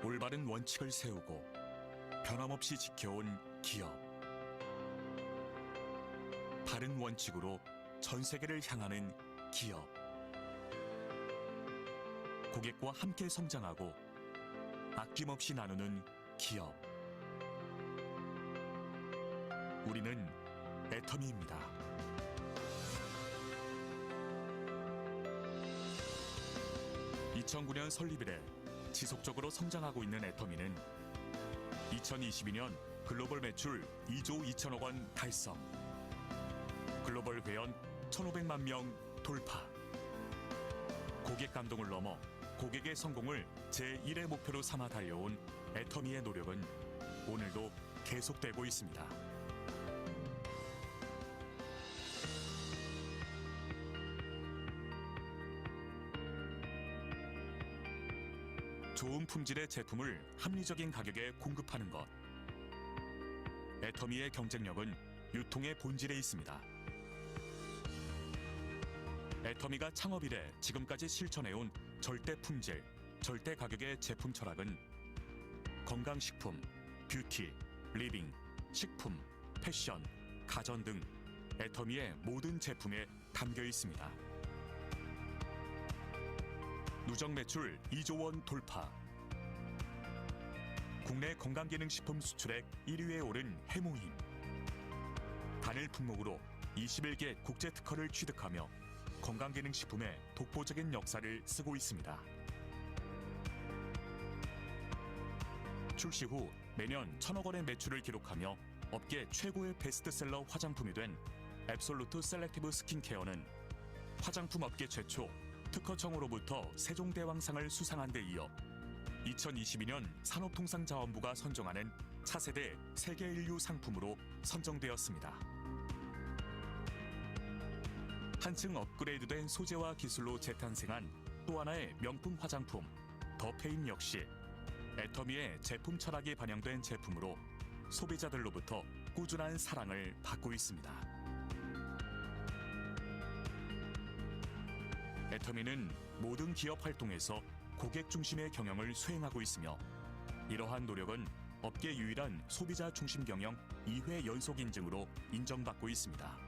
올바른 원칙을 세우고 변함없이 지켜온 기업. 바른 원칙으로 전 세계를 향하는 기업. 고객과 함께 성장하고 아낌없이 나누는 기업. 우리는 애터미입니다. (2009년) 설립 이래 지속적으로 성장하고 있는 애터미는 2022년 글로벌 매출 2조 2천억 원 달성, 글로벌 회원 1,500만 명 돌파. 고객 감동을 넘어 고객의 성공을 제1의 목표로 삼아 달려온 애터미의 노력은 오늘도 계속되고 있습니다. 좋은 품질의 제품을 합리적인 가격에 공급하는 것. 애터미의 경쟁력은 유통의 본질에 있습니다. 애터미가 창업 이래 지금까지 실천해온 절대 품질, 절대 가격의 제품 철학은 건강식품, 뷰티, 리빙, 식품, 패션, 가전 등 애터미의 모든 제품에 담겨 있습니다. 누적 매출 2조 원 돌파. 국내 건강기능식품 수출액 1위에 오른 해모힘. 단일 품목으로 21개 국제 특허를 취득하며 건강기능식품의 독보적인 역사를 쓰고 있습니다. 출시 후 매년 1,000억 원의 매출을 기록하며 업계 최고의 베스트셀러 화장품이 된 앱솔루트 셀렉티브 스킨케어는 화장품 업계 최초 특허청으로부터 세종대왕상을 수상한 데 이어 2022년 산업통상자원부가 선정하는 차세대 세계인류 상품으로 선정되었습니다. 한층 업그레이드된 소재와 기술로 재탄생한 또 하나의 명품 화장품 더페인 역시 애터미의 제품 철학이 반영된 제품으로 소비자들로부터 꾸준한 사랑을 받고 있습니다. 애터미는 모든 기업 활동에서 고객 중심의 경영을 수행하고 있으며 이러한 노력은 업계 유일한 소비자 중심 경영 2회 연속 인증으로 인정받고 있습니다.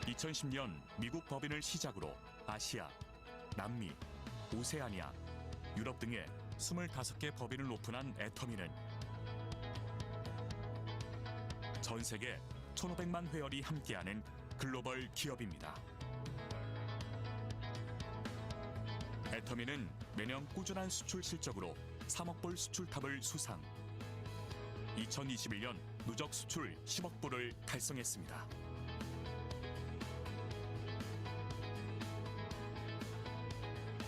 (2010년) 미국 법인을 시작으로 아시아, 남미, 오세아니아, 유럽 등의 25개 법인을 오픈한 애터미는 전 세계 1,500만 회원이 함께하는 글로벌 기업입니다. 애터미는 매년 꾸준한 수출 실적으로 3억 불 수출탑을 수상, 2021년 누적 수출 10억 불을 달성했습니다.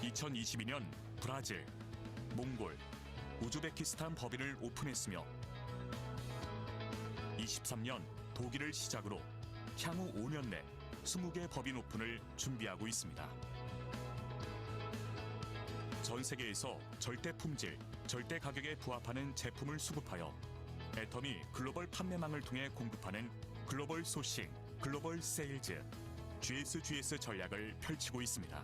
(2022년) 브라질, 몽골, 우즈베키스탄 법인을 오픈했으며 23년 독일을 시작으로 향후 5년 내 20개 법인 오픈을 준비하고 있습니다. 전 세계에서 절대 품질, 절대 가격에 부합하는 제품을 수급하여 애터미 글로벌 판매망을 통해 공급하는 글로벌 소싱, 글로벌 세일즈, GSGS 전략을 펼치고 있습니다.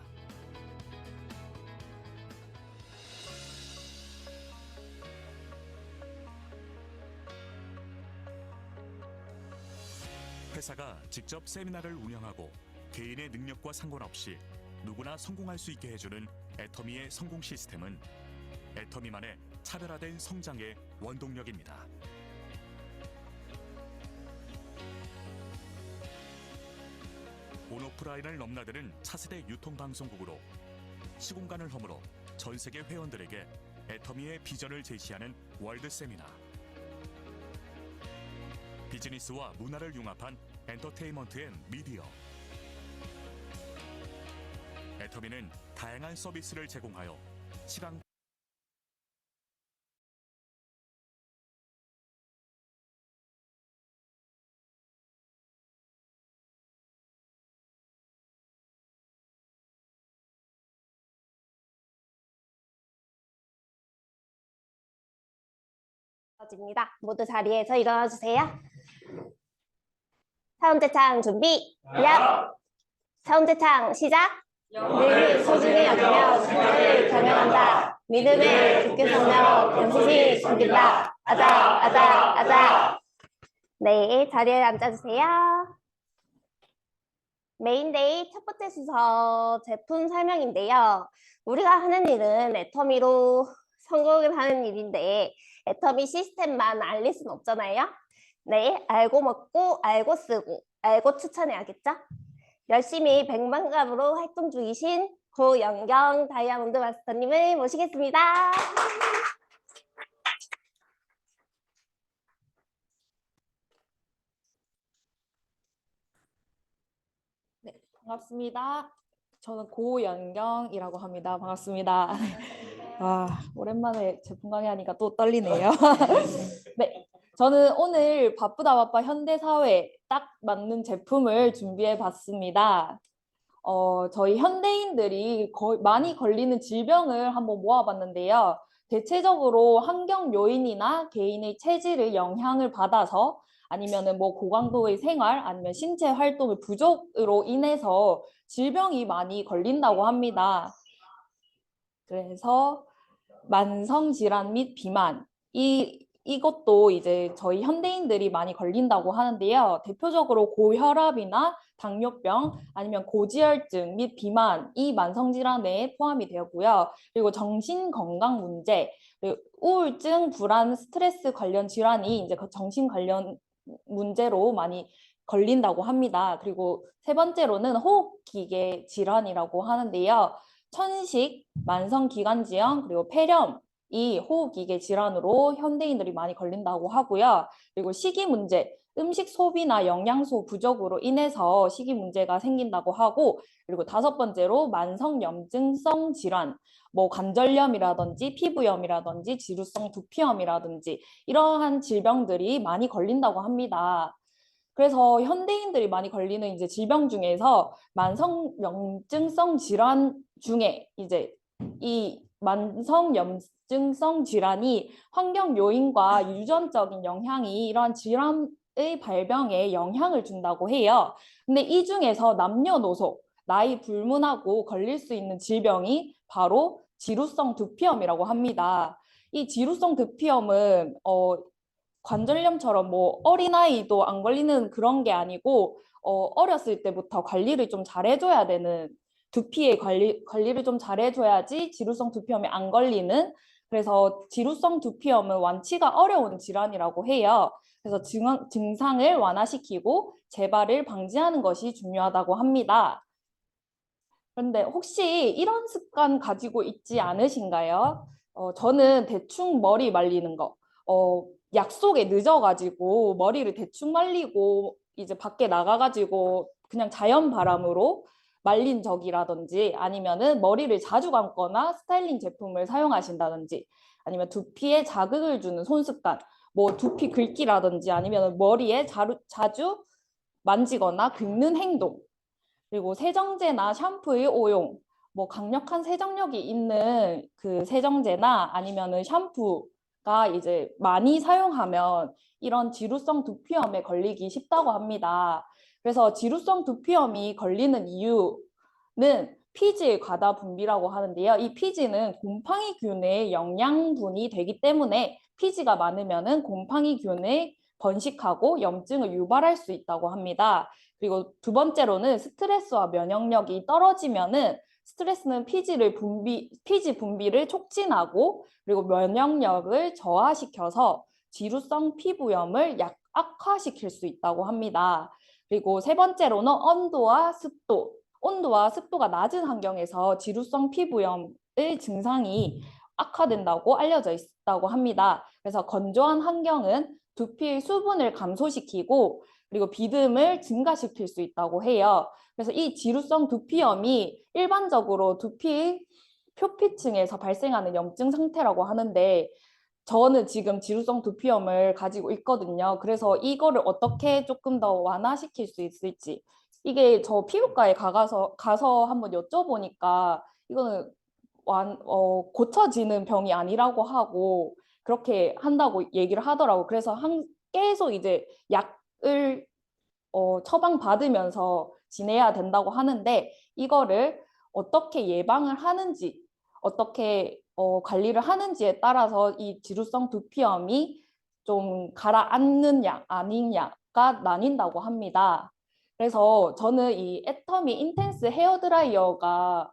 회사가 직접 세미나를 운영하고 개인의 능력과 상관없이 누구나 성공할 수 있게 해주는 애터미의 성공 시스템은 애터미만의 차별화된 성장의 원동력입니다. 온오프라인을 넘나드는 차세대 유통방송국으로 시공간을 허물어 전 세계 회원들에게 애터미의 비전을 제시하는 월드 세미나. 비즈니스와 문화를 융합한 엔터테인먼트 앤 미디어. 애터미는 다양한 서비스를 제공하여 시간 입니다. 모두 자리에서 일어나 주세요. 사운드창 준비. 야. 사운드창 시작. 늘 소중히 여기며 승리를 경영한다. 믿음을 굳게 서며 연시시 죽인다. 아자 아자 아자. 네, 자리에 앉아주세요. 메인데이 첫 번째 순서 제품 설명인데요. 우리가 하는 일은 애터미로 성공을 하는 일인데 애터미 시스템만 알릴 순 없잖아요. 네, 알고 먹고 알고 쓰고 알고 추천해야겠죠? 열심히 백만감으로 활동 중이신 고영경 다이아몬드 마스터님을 모시겠습니다. 네, 반갑습니다. 저는 고연경이라고 합니다. 반갑습니다. 오랜만에 제품 강의하니까 또 떨리네요. 네, 저는 오늘 바쁘다 바빠 현대사회에 딱 맞는 제품을 준비해 봤습니다. 저희 현대인들이 많이 걸리는 질병을 한번 모아봤는데요. 대체적으로 환경 요인이나 개인의 체질의 영향을 받아서 아니면은 뭐 고강도의 생활 아니면 신체 활동의 부족으로 인해서 질병이 많이 걸린다고 합니다. 그래서 만성 질환 및 비만 이것도 이제 저희 현대인들이 많이 걸린다고 하는데요. 대표적으로 고혈압이나 당뇨병 아니면 고지혈증 및 비만 이 만성 질환에 포함이 되었고요. 그리고 정신 건강 문제, 그리고 우울증, 불안, 스트레스 관련 질환이 이제 그 정신 관련 문제로 많이 걸린다고 합니다. 그리고 세 번째로는 호흡기계 질환이라고 하는데요. 천식, 만성기관지염, 그리고 폐렴 이 호흡기계 질환으로 현대인들이 많이 걸린다고 하고요. 그리고 식이 문제, 음식 소비나 영양소 부족으로 인해서 식이 문제가 생긴다고 하고, 그리고 다섯 번째로 만성염증성 질환, 뭐 관절염이라든지 피부염이라든지 지루성 두피염이라든지 이러한 질병들이 많이 걸린다고 합니다. 그래서 현대인들이 많이 걸리는 이제 질병 중에서 만성염증성 질환 중에 이제 이 만성염증성 질환이 환경 요인과 유전적인 영향이 이러한 질환의 발병에 영향을 준다고 해요. 근데 이 중에서 남녀노소, 나이 불문하고 걸릴 수 있는 질병이 바로 지루성 두피염이라고 합니다. 이 지루성 두피염은 관절염처럼 뭐 어린아이도 안 걸리는 그런 게 아니고 어렸을 때부터 관리를 좀 잘해줘야 되는 두피의 관리를 좀 잘해줘야지 지루성 두피염이 안 걸리는 그래서 지루성 두피염은 완치가 어려운 질환이라고 해요. 그래서 증상을 완화시키고 재발을 방지하는 것이 중요하다고 합니다. 그런데 혹시 이런 습관 가지고 있지 않으신가요? 저는 대충 머리 말리는 거. 약속에 늦어가지고 머리를 대충 말리고 이제 밖에 나가가지고 그냥 자연 바람으로 말린 적이라든지 아니면은 머리를 자주 감거나 스타일링 제품을 사용하신다든지 아니면 두피에 자극을 주는 손습관, 뭐 두피 긁기라든지 아니면 머리에 자주 만지거나 긁는 행동 그리고 세정제나 샴푸의 오용, 뭐 강력한 세정력이 있는 그 세정제나 아니면은 샴푸가 이제 많이 사용하면 이런 지루성 두피염에 걸리기 쉽다고 합니다. 그래서 지루성 두피염이 걸리는 이유는 피지의 과다 분비라고 하는데요. 이 피지는 곰팡이균의 영양분이 되기 때문에 피지가 많으면은 곰팡이균을 번식하고 염증을 유발할 수 있다고 합니다. 그리고 두 번째로는 스트레스와 면역력이 떨어지면은 스트레스는 피지 분비를 촉진하고 그리고 면역력을 저하시켜서 지루성 피부염을 악화시킬 수 있다고 합니다. 그리고 세 번째로는 온도와 습도. 온도와 습도가 낮은 환경에서 지루성 피부염의 증상이 악화된다고 알려져 있다고 합니다. 그래서 건조한 환경은 두피의 수분을 감소시키고 그리고 비듬을 증가시킬 수 있다고 해요. 그래서 이 지루성 두피염이 일반적으로 두피 표피층에서 발생하는 염증 상태라고 하는데 저는 지금 지루성 두피염을 가지고 있거든요. 그래서 이거를 어떻게 조금 더 완화시킬 수 있을지 이게 저 피부과에 가서 한번 여쭤보니까 이거는 고쳐지는 병이 아니라고 하고 그렇게 한다고 얘기를 하더라고. 그래서 계속 이제 약을 처방받으면서 지내야 된다고 하는데 이거를 어떻게 예방을 하는지 어떻게 관리를 하는지에 따라서 이 지루성 두피염이 좀 가라앉느냐 아니냐가 나뉜다고 합니다. 그래서 저는 이 애터미 인텐스 헤어 드라이어가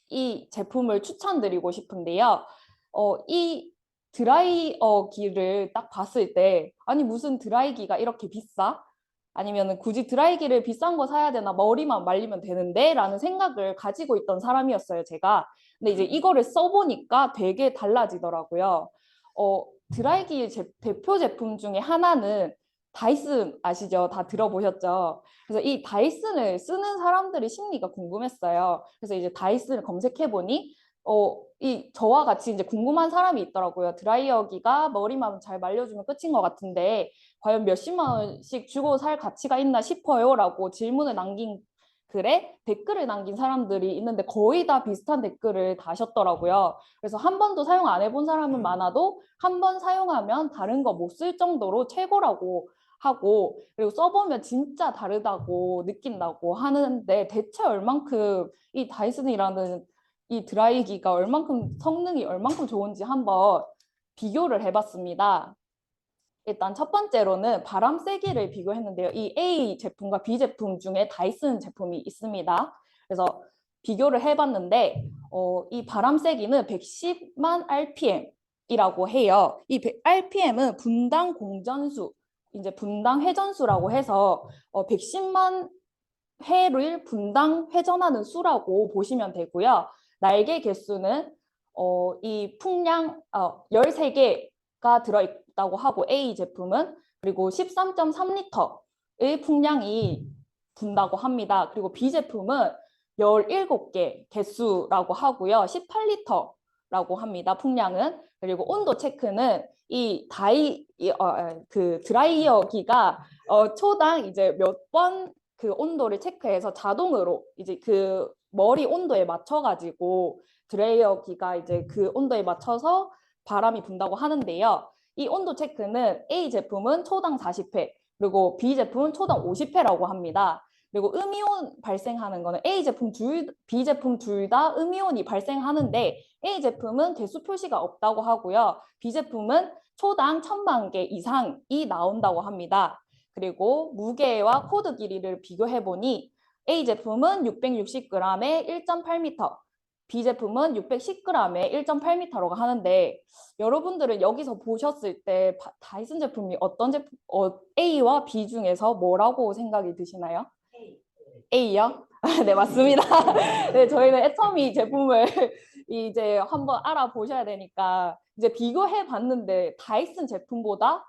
이 제품을 추천드리고 싶은데요. 이 드라이어기를 딱 봤을 때 아니 무슨 드라이기가 이렇게 비싸? 아니면 굳이 드라이기를 비싼 거 사야 되나 머리만 말리면 되는데 라는 생각을 가지고 있던 사람이었어요, 제가. 근데 이제 이거를 써보니까 되게 달라지더라고요. 드라이기 대표 제품 중에 하나는 다이슨 아시죠? 다 들어보셨죠? 그래서 이 다이슨을 쓰는 사람들의 심리가 궁금했어요. 그래서 이제 다이슨을 검색해보니 이 저와 같이 이제 궁금한 사람이 있더라고요. 드라이어기가 머리만 잘 말려주면 끝인 것 같은데 과연 몇십만 원씩 주고 살 가치가 있나 싶어요 라고 질문을 남긴 글에 댓글을 남긴 사람들이 있는데 거의 다 비슷한 댓글을 다셨더라고요. 그래서 한 번도 사용 안 해본 사람은 많아도 한 번 사용하면 다른 거 못 쓸 정도로 최고라고 하고 그리고 써보면 진짜 다르다고 느낀다고 하는데 대체 얼만큼 이 다이슨이라는 이 드라이기가 얼만큼 성능이 얼만큼 좋은지 한번 비교를 해봤습니다. 일단 첫 번째로는 바람 세기를 비교했는데요. 이 A 제품과 B 제품 중에 다이슨 제품이 있습니다. 그래서 비교를 해봤는데 이 바람 세기는 110만 RPM이라고 해요. 이 RPM은 분당 공전수, 이제 분당 회전수라고 해서 110만 회를 분당 회전하는 수라고 보시면 되고요. 날개 개수는 이 풍량 13개가 들어있다고 하고 A 제품은 그리고 13.3리터의 풍량이 분다고 합니다. 그리고 B 제품은 17개 개수라고 하고요. 18리터라고 합니다. 풍량은. 그리고 온도 체크는 그 드라이어기가 초당 이제 몇 번 그 온도를 체크해서 자동으로 이제 그 머리 온도에 맞춰가지고 드라이어기가 이제 그 온도에 맞춰서 바람이 분다고 하는데요. 이 온도 체크는 A 제품은 초당 40회, 그리고 B 제품은 초당 50회라고 합니다. 그리고 음이온 발생하는 거는 B 제품 둘 다 음이온이 발생하는데 A 제품은 개수 표시가 없다고 하고요. B 제품은 초당 1000만 개 이상이 나온다고 합니다. 그리고 무게와 코드 길이를 비교해 보니 A 제품은 660g에 1.8m, B 제품은 610g에 1.8m라고 하는데 여러분들은 여기서 보셨을 때 다이슨 제품이 어떤 제품, A와 B 중에서 뭐라고 생각이 드시나요? A요? 네, 맞습니다. 네, 저희는 애터미 제품을 이제 한번 알아보셔야 되니까 이제 비교해 봤는데 다이슨 제품보다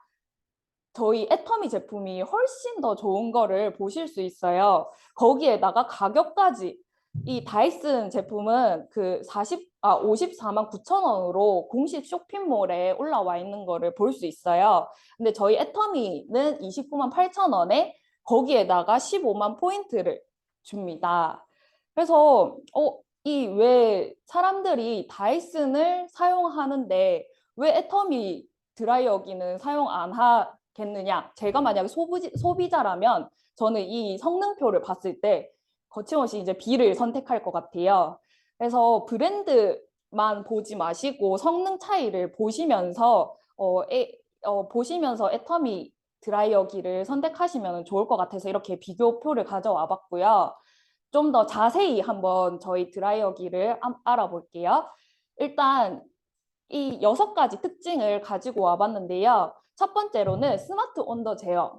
저희 애터미 제품이 훨씬 더 좋은 거를 보실 수 있어요. 거기에다가 가격까지 이 다이슨 제품은 그 54만 9천 원으로 공식 쇼핑몰에 올라와 있는 거를 볼 수 있어요. 근데 저희 애터미는 29만 8천 원에 거기에다가 15만 포인트를 줍니다. 그래서 이 왜 사람들이 다이슨을 사용하는데 왜 애터미 드라이어기는 사용 안 하겠느냐? 제가 만약에 소비자라면 저는 이 성능표를 봤을 때 거침없이 이제 B를 선택할 것 같아요. 그래서 브랜드만 보지 마시고 성능 차이를 보시면서 보시면서 애터미 드라이어기를 선택하시면 좋을 것 같아서 이렇게 비교표를 가져와 봤고요. 좀 더 자세히 한번 저희 드라이어기를 알아볼게요. 일단 이 6가지 특징을 가지고 와봤는데요. 첫 번째로는 스마트 온도 제어.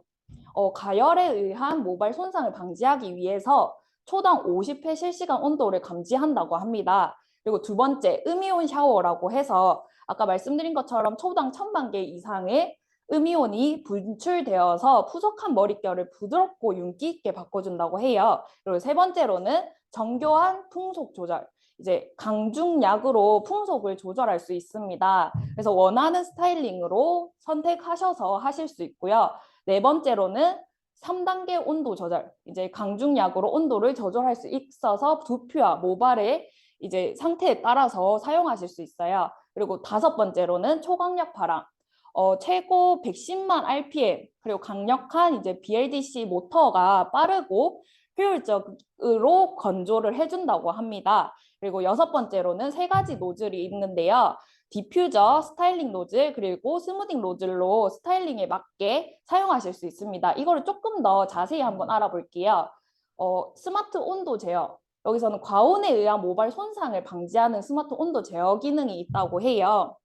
가열에 의한 모발 손상을 방지하기 위해서 초당 50회 실시간 온도를 감지한다고 합니다. 그리고 두 번째, 음이온 샤워라고 해서 아까 말씀드린 것처럼 초당 1000만 개 이상의 음이온이 분출되어서 푸석한 머릿결을 부드럽고 윤기 있게 바꿔준다고 해요. 그리고 세 번째로는 정교한 풍속 조절. 이제 강중약으로 풍속을 조절할 수 있습니다. 그래서 원하는 스타일링으로 선택하셔서 하실 수 있고요. 네 번째로는 3단계 온도 조절. 이제 강중약으로 온도를 조절할 수 있어서 두피와 모발의 이제 상태에 따라서 사용하실 수 있어요. 그리고 5번째로는 초강력 바람. 최고 110만 RPM, 그리고 강력한 이제 BLDC 모터가 빠르고 효율적으로 건조를 해준다고 합니다. 그리고 6번째로는 3가지 노즐이 있는데요. 디퓨저, 스타일링 노즐, 그리고 스무딩 노즐로 스타일링에 맞게 사용하실 수 있습니다. 이거를 조금 더 자세히 한번 알아볼게요. 스마트 온도 제어. 여기서는 과온에 의한 모발 손상을 방지하는 스마트 온도 제어 기능이 있다고 해요.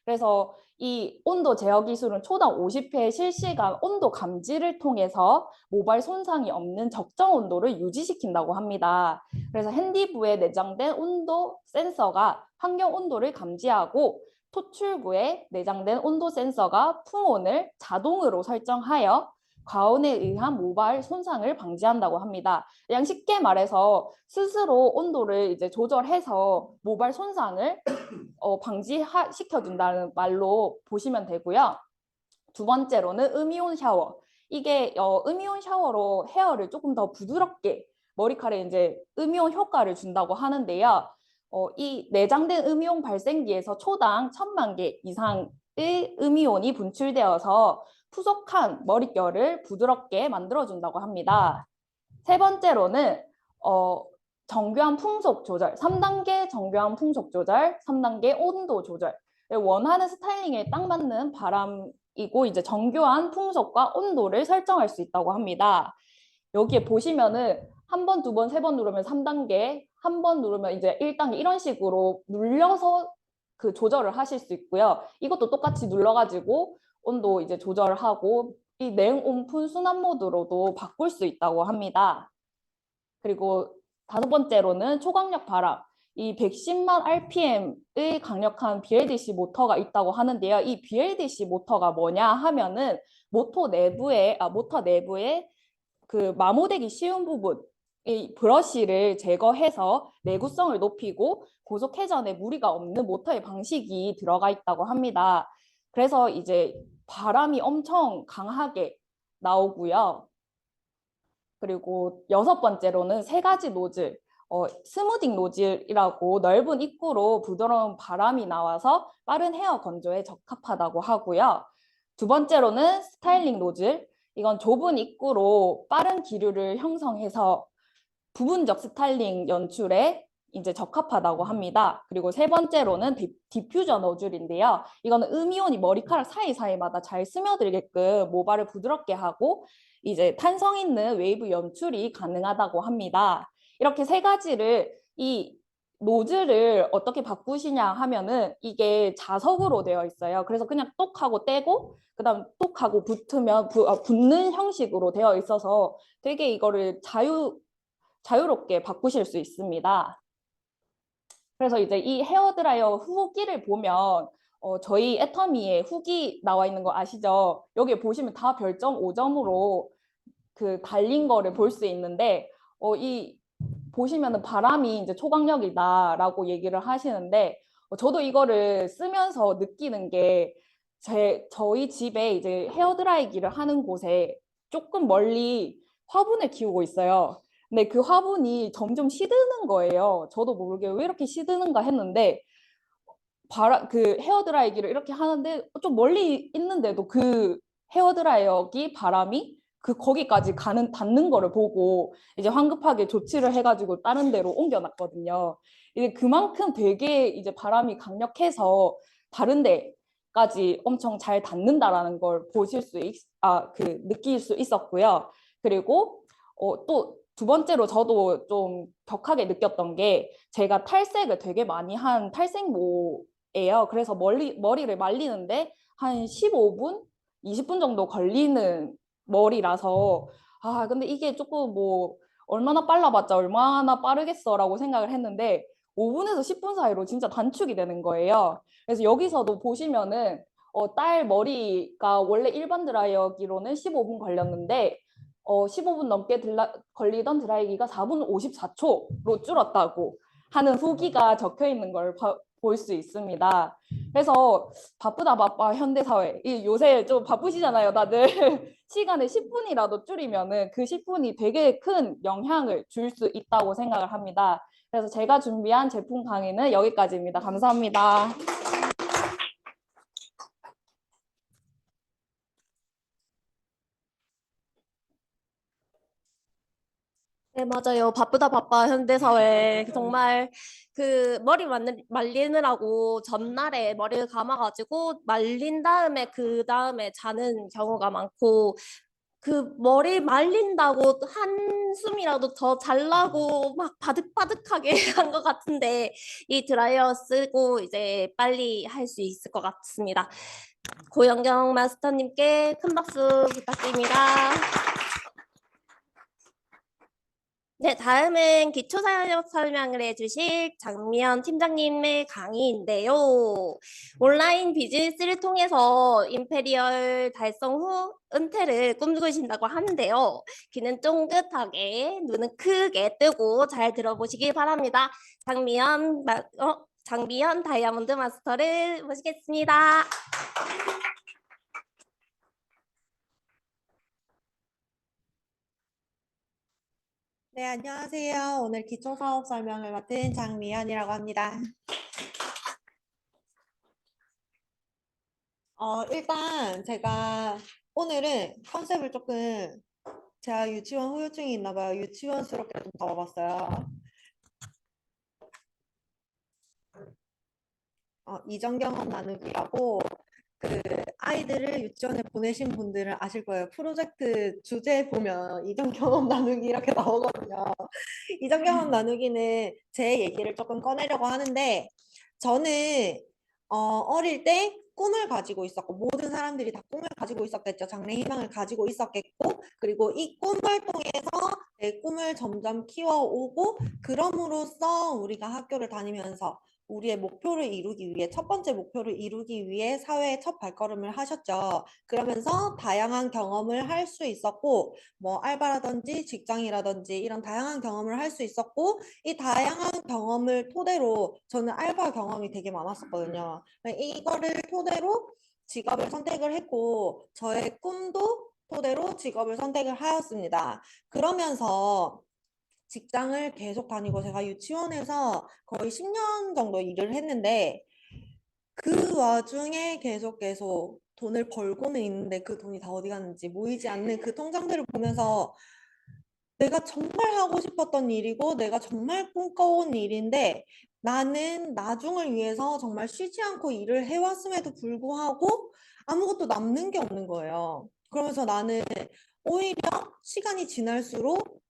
그래서 이 온도 제어 기술은 초당 50회 실시간 온도 감지를 통해서 모발 손상이 없는 적정 온도를 유지시킨다고 합니다. 그래서 핸디부에 내장된 온도 센서가 환경 온도를 감지하고 토출부에 내장된 온도 센서가 풍온을 자동으로 설정하여 과온에 의한 모발 손상을 방지한다고 합니다. 그냥 쉽게 말해서 스스로 온도를 이제 조절해서 모발 손상을 방지시켜준다는 말로 보시면 되고요. 2번째로는 음이온 샤워. 이게 음이온 샤워로 헤어를 조금 더 부드럽게 머리카락에 이제 음이온 효과를 준다고 하는데요. 이 내장된 음이온 발생기에서 초당 1000만 개 이상의 음이온이 분출되어서 푸석한 머릿결을 부드럽게 만들어준다고 합니다. 3번째로는 정교한 풍속 조절, 3단계 정교한 풍속 조절, 3단계 온도 조절. 원하는 스타일링에 딱 맞는 바람이고 이제 정교한 풍속과 온도를 설정할 수 있다고 합니다. 여기에 보시면은 1번, 2번, 3번 누르면 3단계, 1번 누르면 이제 1단계 이런 식으로 눌려서 그 조절을 하실 수 있고요. 이것도 똑같이 눌러가지고 온도 이제 조절하고 이 냉온풍 순환 모드로도 바꿀 수 있다고 합니다. 그리고 5번째로는 초강력 바람. 이 110만 RPM의 강력한 BLDC 모터가 있다고 하는데요. 이 BLDC 모터가 뭐냐 하면은 모터 내부에 그 마모되기 쉬운 부분, 이 브러쉬를 제거해서 내구성을 높이고 고속 회전에 무리가 없는 모터의 방식이 들어가 있다고 합니다. 그래서 이제 바람이 엄청 강하게 나오고요. 그리고 6번째로는 3가지 노즐, 스무딩 노즐이라고 넓은 입구로 부드러운 바람이 나와서 빠른 헤어 건조에 적합하다고 하고요. 2번째로는 스타일링 노즐, 이건 좁은 입구로 빠른 기류를 형성해서 부분적 스타일링 연출에 이제 적합하다고 합니다. 그리고 3번째로는 디퓨저 노즐인데요. 이거는 음이온이 머리카락 사이사이마다 잘 스며들게끔 모발을 부드럽게 하고 이제 탄성 있는 웨이브 연출이 가능하다고 합니다. 이렇게 3가지를 이 노즐을 어떻게 바꾸시냐 하면은 이게 자석으로 되어 있어요. 그래서 그냥 똑 하고 떼고 그다음 똑 하고 붙으면 붙는 형식으로 되어 있어서 되게 이거를 자유롭게 바꾸실 수 있습니다. 그래서 이제 이 헤어드라이어 후기를 보면 저희 애터미에 후기 나와 있는 거 아시죠? 여기 보시면 다 별점 5점으로 그 달린 거를 볼 수 있는데 이 보시면은 바람이 이제 초강력이다라고 얘기를 하시는데 저도 이거를 쓰면서 느끼는 게 저희 집에 이제 헤어드라이기를 하는 곳에 조금 멀리 화분을 키우고 있어요. 근데 그 화분이 점점 시드는 거예요. 저도 모르게 왜 이렇게 시드는가 했는데 그 헤어드라이기를 이렇게 하는데 좀 멀리 있는데도 그 헤어드라이어기 바람이 거기까지 닿는 거를 보고 이제 황급하게 조치를 해가지고 다른 데로 옮겨놨거든요. 이제 그만큼 되게 이제 바람이 강력해서 다른 데까지 엄청 잘 닿는다라는 걸 느낄 수 있었고요. 그리고 또 2번째로 저도 좀 격하게 느꼈던 게 제가 탈색을 되게 많이 한 탈색모예요. 그래서 머리를 말리는데 한 15분, 20분 정도 걸리는 머리라서 근데 이게 조금 뭐 얼마나 빨라봤자 얼마나 빠르겠어라고 생각을 했는데 5분에서 10분 사이로 진짜 단축이 되는 거예요. 그래서 여기서도 보시면은 딸 머리가 원래 일반 드라이어기로는 15분 걸렸는데 15분 넘게 걸리던 드라이기가 4분 54초로 줄었다고 하는 후기가 적혀 있는 걸 볼 수 있습니다. 그래서 바쁘다 바빠 현대사회. 요새 좀 바쁘시잖아요, 다들. 시간을 10분이라도 줄이면은 그 10분이 되게 큰 영향을 줄 수 있다고 생각을 합니다. 그래서 제가 준비한 제품 강의는 여기까지입니다. 감사합니다. 네, 맞아요. 바쁘다 바빠 현대사회 정말 그 머리 말리느라고 전날에 머리를 감아가지고 말린 다음에 그 다음에 자는 경우가 많고 그 머리 말린다고 한숨이라도 더 잘나고 막 바득바득하게 한 것 같은데 이 드라이어 쓰고 이제 빨리 할 수 있을 것 같습니다. 고영경 마스터님께 큰 박수 부탁드립니다. 네, 다음은 기초사역 설명을 해주실 장미연 팀장님의 강의인데요. 온라인 비즈니스를 통해서 임페리얼 달성 후 은퇴를 꿈꾸신다고 하는데요. 귀는 쫑긋하게, 눈은 크게 뜨고 잘 들어보시기 바랍니다. 장미연 다이아몬드 마스터를 모시겠습니다. 네, 안녕하세요. 오늘 기초사업 설명을 맡은 장미연이라고 합니다. 일단 제가 오늘은 컨셉을 조금 제가 유치원 후유증이 있나 봐요. 유치원스럽게 좀 잡아봤어요. 이전 경험 나누기라고 그 아이들을 유치원에 보내신 분들은 아실 거예요. 프로젝트 주제 보면 이전 경험 나누기 이렇게 나오거든요. 이전 경험 나누기는 제 얘기를 조금 꺼내려고 하는데 저는 어릴 때 꿈을 가지고 있었고 모든 사람들이 다 꿈을 가지고 있었겠죠. 장래 희망을 가지고 있었겠고 그리고 이 꿈을 통해서 내 꿈을 점점 키워오고 그럼으로써 우리가 학교를 다니면서 우리의 목표를 이루기 위해 첫 번째 목표를 이루기 위해 사회에 첫 발걸음을 하셨죠. 그러면서 다양한 경험을 할 수 있었고 뭐 알바라든지 직장이라든지 이런 다양한 경험을 할 수 있었고 이 다양한 경험을 토대로 저는 알바 경험이 되게 많았었거든요. 이거를 토대로 직업을 선택을 했고 저의 꿈도 토대로 직업을 선택을 하였습니다. 그러면서 직장을 계속 다니고 제가 유치원에서 거의 10년 정도 일을 했는데 그 와중에 계속 돈을 벌고는 있는데 그 돈이 다 어디 갔는지 모이지 않는 그 통장들을 보면서 내가 정말 하고 싶었던 일이고 내가 정말 꿈꿔온 일인데 나는 나중을 위해서 정말 쉬지 않고 일을 해왔음에도 불구하고 아무것도 남는 게 없는 거예요. 그러면서 나는 오히려 시간이 지날수록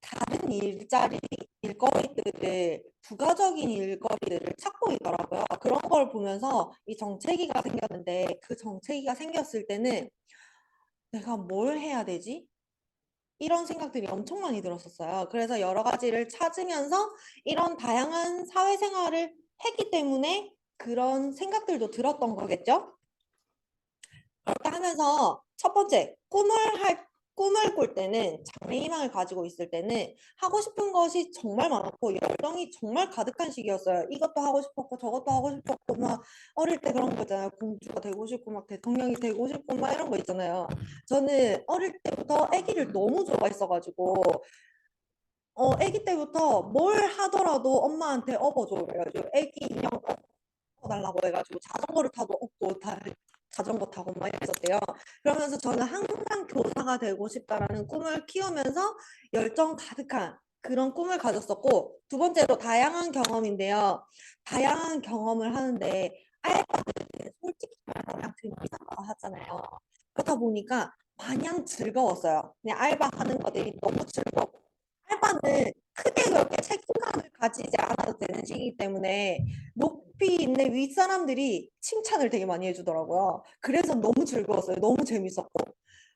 다른 일자리, 일거리들을, 부가적인 일거리들을 찾고 있더라고요. 그런 걸 보면서 이 정체기가 생겼는데 그 정체기가 생겼을 때는 내가 뭘 해야 되지? 이런 생각들이 엄청 많이 들었었어요. 그래서 여러 가지를 찾으면서 이런 다양한 사회생활을 했기 때문에 그런 생각들도 들었던 거겠죠? 그렇게 하면서 첫 번째, 꿈을 꿀 때는 장래 희망을 가지고 있을 때는 하고 싶은 것이 정말 많았고 열정이 정말 가득한 시기였어요. 이것도 하고 싶었고 저것도 하고 싶었고 막 어릴 때 그런 거 있잖아요. 공주가 되고 싶고 막 대통령이 되고 싶고 막 이런 거 있잖아요. 저는 어릴 때부터 아기를 너무 좋아했어가지고 아기 때부터 뭘 하더라도 엄마한테 업어줘 그래가지고 아기 인형 달라고 해가지고 자전거를 타도 없고 다 자전거 타고 막 이랬었대요. 그러면서 저는 항상 교사가 되고 싶다라는 꿈을 키우면서 열정 가득한 그런 꿈을 가졌었고 두 번째로 다양한 경험인데요. 다양한 경험을 하는데 알바들은 솔직히 말해서 그냥 등비상가 하잖아요. 그렇다 보니까 마냥 즐거웠어요. 그냥 알바하는 것들이 너무 즐겁고 알바는 크게 그렇게 책임감을 가지지 않아도 되는 시기 때문에 높이 있는 윗사람들이 칭찬을 되게 많이 해주더라고요. 그래서 너무 즐거웠어요. 너무 재밌었고.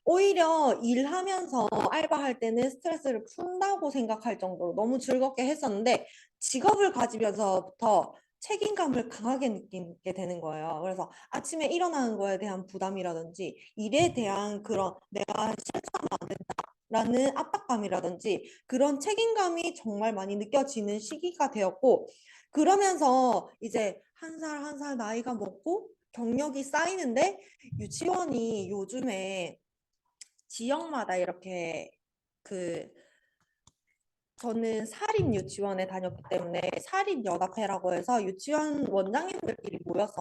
오히려 일하면서 알바할 때는 스트레스를 푼다고 생각할 정도로 너무 즐겁게 했었는데 직업을 가지면서부터 책임감을 강하게 느끼게 되는 거예요. 그래서 아침에 일어나는 거에 대한 부담이라든지 일에 대한 그런 내가 실수하면 안 된다라는 압박감이라든지 그런 책임감이 정말 많이 느껴지는 시기가 되었고 그러면서 이제 한 살 한 살 나이가 먹고 경력이 쌓이는데 유치원이 요즘에 지역마다 이렇게 그 저는 사립 유치원에 다녔기 때문에 사립연합회라고 해서 유치원 원장님들끼리 모여서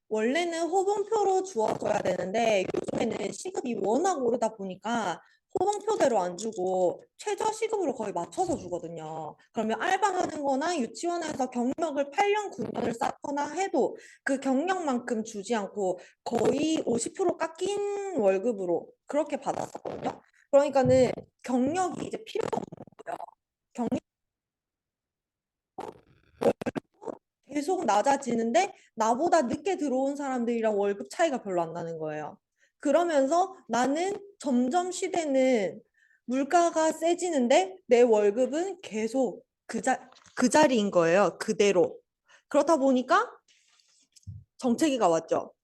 원래는 호봉표로 주어져야 되는데 요즘에는 시급이 워낙 오르다 보니까 호봉표대로 안 주고 최저시급으로 거의 맞춰서 주거든요. 그러면 알바하는 거나 유치원에서 경력을 8년, 9년을 쌓거나 해도 그 경력만큼 주지 않고 거의 50% 깎인 월급으로 그렇게 받았었거든요. 그러니까는 경력이 이제 필요가 없는 거예요. 경력 계속 낮아지는데 나보다 늦게 들어온 사람들이랑 월급 차이가 별로 안 나는 거예요. 그러면서 나는 점점 시대는 물가가 세지는데 내 월급은 계속 그 자리인 거예요. 그대로. 그렇다 보니까 정체기가 왔죠.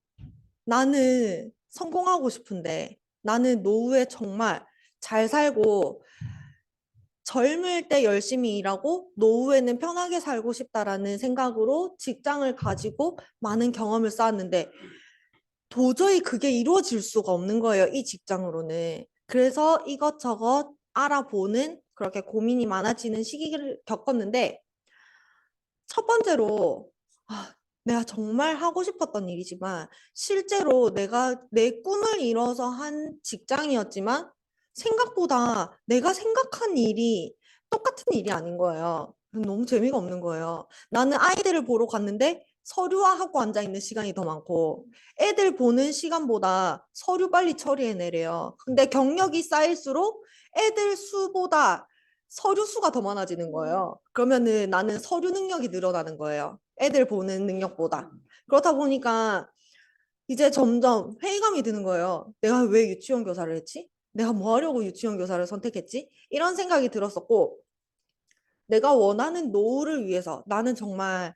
나는 성공하고 싶은데 나는 노후에 정말 잘 살고 젊을 때 열심히 일하고 노후에는 편하게 살고 싶다라는 생각으로 직장을 가지고 많은 경험을 쌓았는데 도저히 그게 이루어질 수가 없는 거예요. 이 직장으로는. 그래서 이것저것 알아보는 그렇게 고민이 많아지는 시기를 겪었는데 첫 번째로 내가 정말 하고 싶었던 일이지만 실제로 내가 내 꿈을 이뤄서 한 직장이었지만 생각보다 내가 생각한 일이 똑같은 일이 아닌 거예요. 너무 재미가 없는 거예요. 나는 아이들을 보러 갔는데 서류화하고 앉아 있는 시간이 더 많고 애들 보는 시간보다 서류 빨리 처리해내래요. 근데 경력이 쌓일수록 애들 수보다 서류 수가 더 많아지는 거예요. 그러면은 나는 서류 능력이 늘어나는 거예요. 애들 보는 능력보다. 그렇다 보니까 이제 점점 회의감이 드는 거예요. 내가 왜 유치원 교사를 했지? 내가 뭐 하려고 유치원 교사를 선택했지? 이런 생각이 들었었고, 내가 원하는 노후를 위해서 나는 정말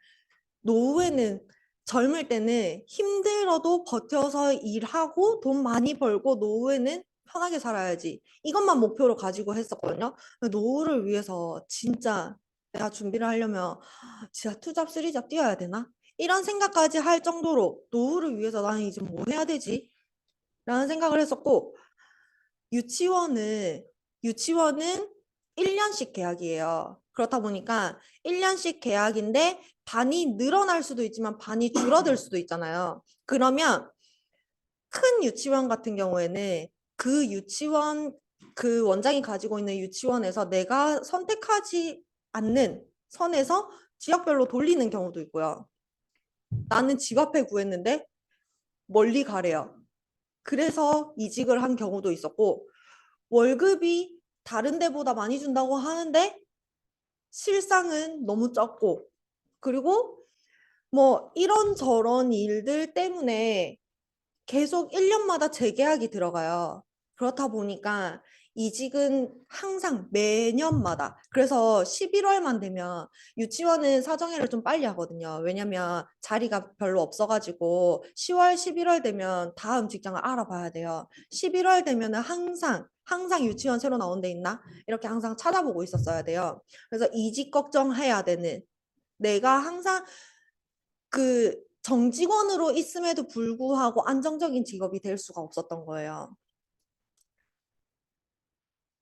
노후에는 젊을 때는 힘들어도 버텨서 일하고 돈 많이 벌고 노후에는 편하게 살아야지. 이것만 목표로 가지고 했었거든요. 노후를 위해서 진짜 내가 준비를 하려면 진짜 투잡, 쓰리잡 뛰어야 되나? 이런 생각까지 할 정도로 노후를 위해서 나는 이제 뭐 해야 되지? 라는 생각을 했었고 유치원은 1년씩 계약이에요. 그렇다 보니까 1년씩 계약인데 반이 늘어날 수도 있지만 반이 줄어들 수도 있잖아요. 그러면 큰 유치원 같은 경우에는 그 원장이 가지고 있는 유치원에서 내가 선택하지 않는 선에서 지역별로 돌리는 경우도 있고요. 나는 집 앞에 구했는데 멀리 가래요. 그래서 이직을 한 경우도 있었고 월급이 다른 데보다 많이 준다고 하는데 실상은 너무 적고 그리고 뭐 이런저런 일들 때문에 계속 1년마다 재계약이 들어가요. 그렇다 보니까 이직은 항상 매년마다. 그래서 11월만 되면 유치원은 사정회를 좀 빨리 하거든요. 왜냐면 자리가 별로 없어가지고 10월, 11월 되면 다음 직장을 알아봐야 돼요. 11월 되면은 항상 유치원 새로 나온 데 있나? 이렇게 항상 찾아보고 있었어야 돼요. 그래서 이직 걱정해야 되는 내가 항상 그 정직원으로 있음에도 불구하고 안정적인 직업이 될 수가 없었던 거예요.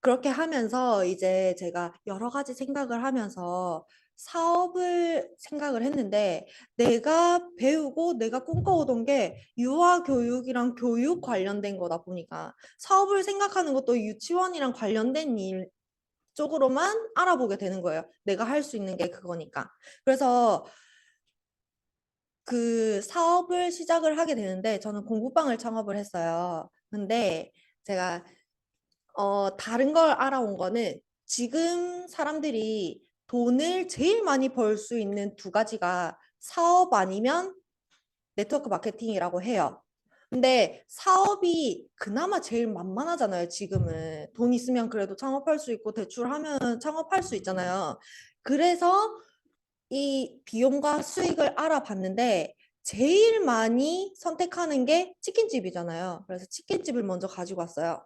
그렇게 하면서 이제 제가 여러 가지 생각을 하면서 사업을 생각을 했는데 내가 배우고 내가 꿈꿔오던 게 유아 교육이랑 교육 관련된 거다 보니까 사업을 생각하는 것도 유치원이랑 관련된 일 쪽으로만 알아보게 되는 거예요. 내가 할 수 있는 게 그거니까. 그래서 그 사업을 시작을 하게 되는데 저는 공부방을 창업을 했어요. 근데 제가 다른 걸 알아온 거는 지금 사람들이 돈을 제일 많이 벌 수 있는 두 가지가 사업 아니면 네트워크 마케팅이라고 해요. 근데 사업이 그나마 제일 만만하잖아요, 지금은. 돈 있으면 그래도 창업할 수 있고 대출하면 창업할 수 있잖아요. 그래서 이 비용과 수익을 알아봤는데 제일 많이 선택하는 게 치킨집이잖아요. 그래서 치킨집을 먼저 가지고 왔어요.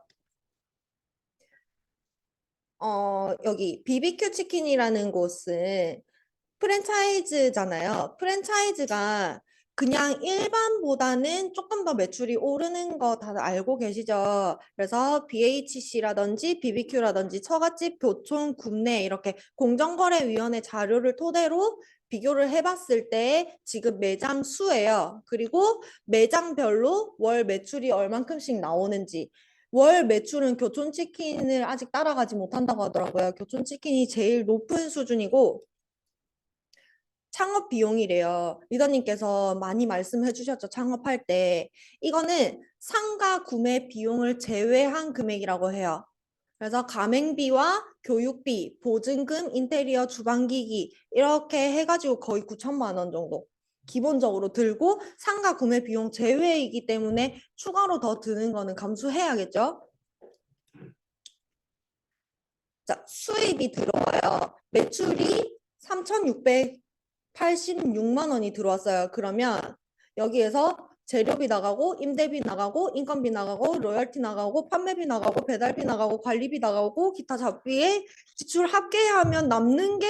여기 BBQ 치킨이라는 곳은 프랜차이즈잖아요. 프랜차이즈가 그냥 일반보다는 조금 더 매출이 오르는 거 다들 알고 계시죠? 그래서 BHC라든지 BBQ라든지 처갓집, 교촌, 굽네 이렇게 공정거래위원회 자료를 토대로 비교를 해봤을 때 지금 매장 수예요. 그리고 매장별로 월 매출이 얼만큼씩 나오는지 월 매출은 교촌치킨을 아직 따라가지 못한다고 하더라고요. 교촌치킨이 제일 높은 수준이고 창업 비용이래요. 리더님께서 많이 말씀해 주셨죠. 창업할 때. 이거는 상가 구매 비용을 제외한 금액이라고 해요. 그래서 가맹비와 교육비, 보증금, 인테리어, 주방기기 이렇게 해가지고 거의 9천만 원 정도 기본적으로 들고 상가 구매 비용 제외이기 때문에 추가로 더 드는 거는 감수해야겠죠. 자, 수입이 들어와요. 매출이 3,686만 원이 들어왔어요. 그러면 여기에서 재료비 나가고 임대비 나가고 인건비 나가고 로열티 나가고 판매비 나가고 배달비 나가고 관리비 나가고 기타 잡비에 지출 합계하면 남는 게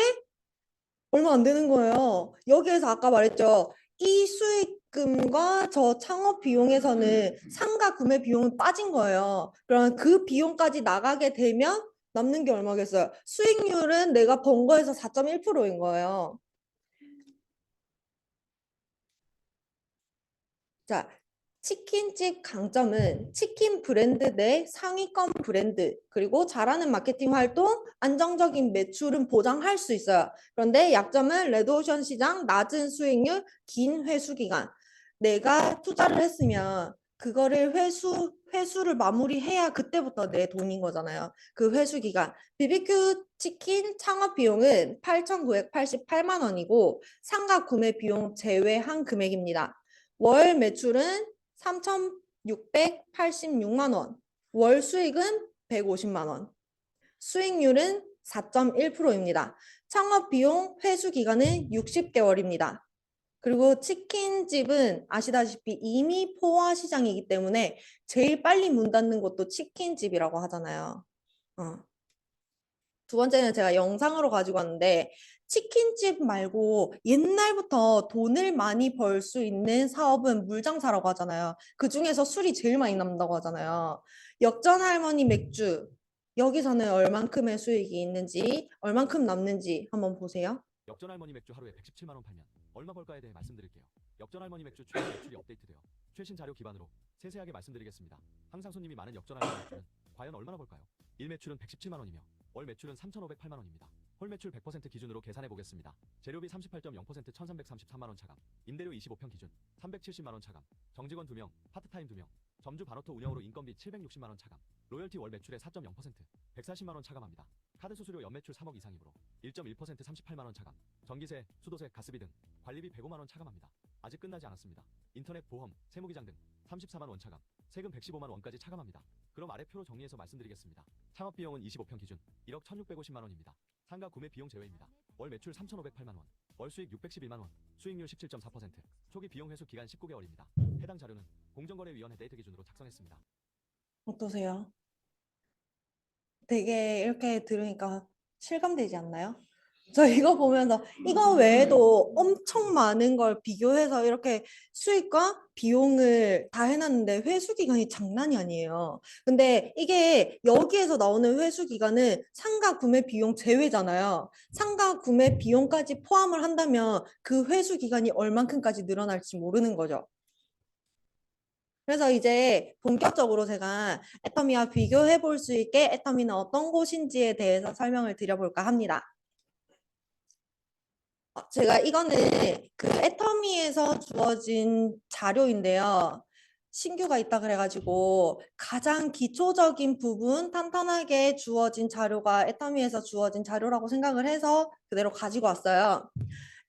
얼마 안 되는 거예요. 여기에서 아까 말했죠. 이 수익금과 저 창업 비용에서는 상가 구매 비용은 빠진 거예요. 그러면 그 비용까지 나가게 되면 남는 게 얼마겠어요? 수익률은 내가 번 거에서 4.1%인 거예요. 자, 치킨집 강점은 치킨 브랜드 내 상위권 브랜드, 그리고 잘하는 마케팅 활동, 안정적인 매출은 보장할 수 있어요. 그런데 약점은 레드오션 시장, 낮은 수익률, 긴 회수 기간. 내가 투자를 했으면 그거를 회수를 마무리해야 그때부터 내 돈인 거잖아요. 그 회수 기간. BBQ 치킨 창업 비용은 8,988만 원이고 상가 구매 비용 제외한 금액입니다. 월 매출은 3,686만 원, 월 수익은 150만 원, 수익률은 4.1%입니다. 창업 비용 회수 기간은 60개월입니다. 그리고 치킨집은 아시다시피 이미 포화 시장이기 때문에 제일 빨리 문 닫는 것도 치킨집이라고 하잖아요. 두 번째는 제가 영상으로 가지고 왔는데 치킨집 말고 옛날부터 돈을 많이 벌 수 있는 사업은 물장사라고 하잖아요. 그 중에서 술이 제일 많이 남는다고 하잖아요. 역전 할머니 맥주. 여기서는 얼만큼의 수익이 있는지, 얼만큼 남는지 한번 보세요. 역전 할머니 맥주 하루에 117만 원 팔면 얼마 벌까에 대해 말씀드릴게요. 역전 할머니 맥주 최근 매출이 업데이트되어 최신 자료 기반으로 세세하게 말씀드리겠습니다. 항상 손님이 많은 역전 할머니 맥주는 과연 얼마나 벌까요? 일 매출은 117만 원이며 월 매출은 3,508만 원입니다. 홀 매출 100% 기준으로 계산해 보겠습니다. 재료비 38.0% 1,333만 원 차감, 임대료 25평 기준 370만 원 차감, 정직원 2명, 파트타임 2명, 점주 반오토 운영으로 인건비 760만 원 차감, 로열티 월 매출의 4.0% 140만 원 차감합니다. 카드 수수료 연매출 3억 이상이므로 1.1% 38만 원 차감, 전기세, 수도세, 가스비 등 관리비 105만 원 차감합니다. 아직 끝나지 않았습니다. 인터넷 보험, 세무기장 등 34만 원 차감, 세금 115만 원까지 차감합니다. 그럼 아래 표로 정리해서 말씀드리겠습니다. 창업 비용은 25평 기준 1억 1,650만 원입니다. 상가 구매 비용 제외입니다. 월 매출 3,508만 원, 월 수익 611만 원, 수익률 17.4%, 초기 비용 회수 기간 19개월입니다. 해당 자료는 공정거래위원회 데이터 기준으로 작성했습니다. 어떠세요? 되게 이렇게 들으니까 실감되지 않나요? 저 이거 보면서 이거 외에도 엄청 많은 걸 비교해서 이렇게 수익과 비용을 다 해놨는데 회수 기간이 장난이 아니에요. 근데 이게 여기에서 나오는 회수 기간은 상가 구매 비용 제외잖아요. 상가 구매 비용까지 포함을 한다면 그 회수 기간이 얼만큼까지 늘어날지 모르는 거죠. 그래서 이제 본격적으로 제가 애터미와 비교해 볼 수 있게 애터미는 어떤 곳인지에 대해서 설명을 드려볼까 합니다. 제가 이거는 그 애터미에서 주어진 자료인데요. 신규가 있다 그래가지고 가장 기초적인 부분 탄탄하게 주어진 자료가 애터미에서 주어진 자료라고 생각을 해서 그대로 가지고 왔어요.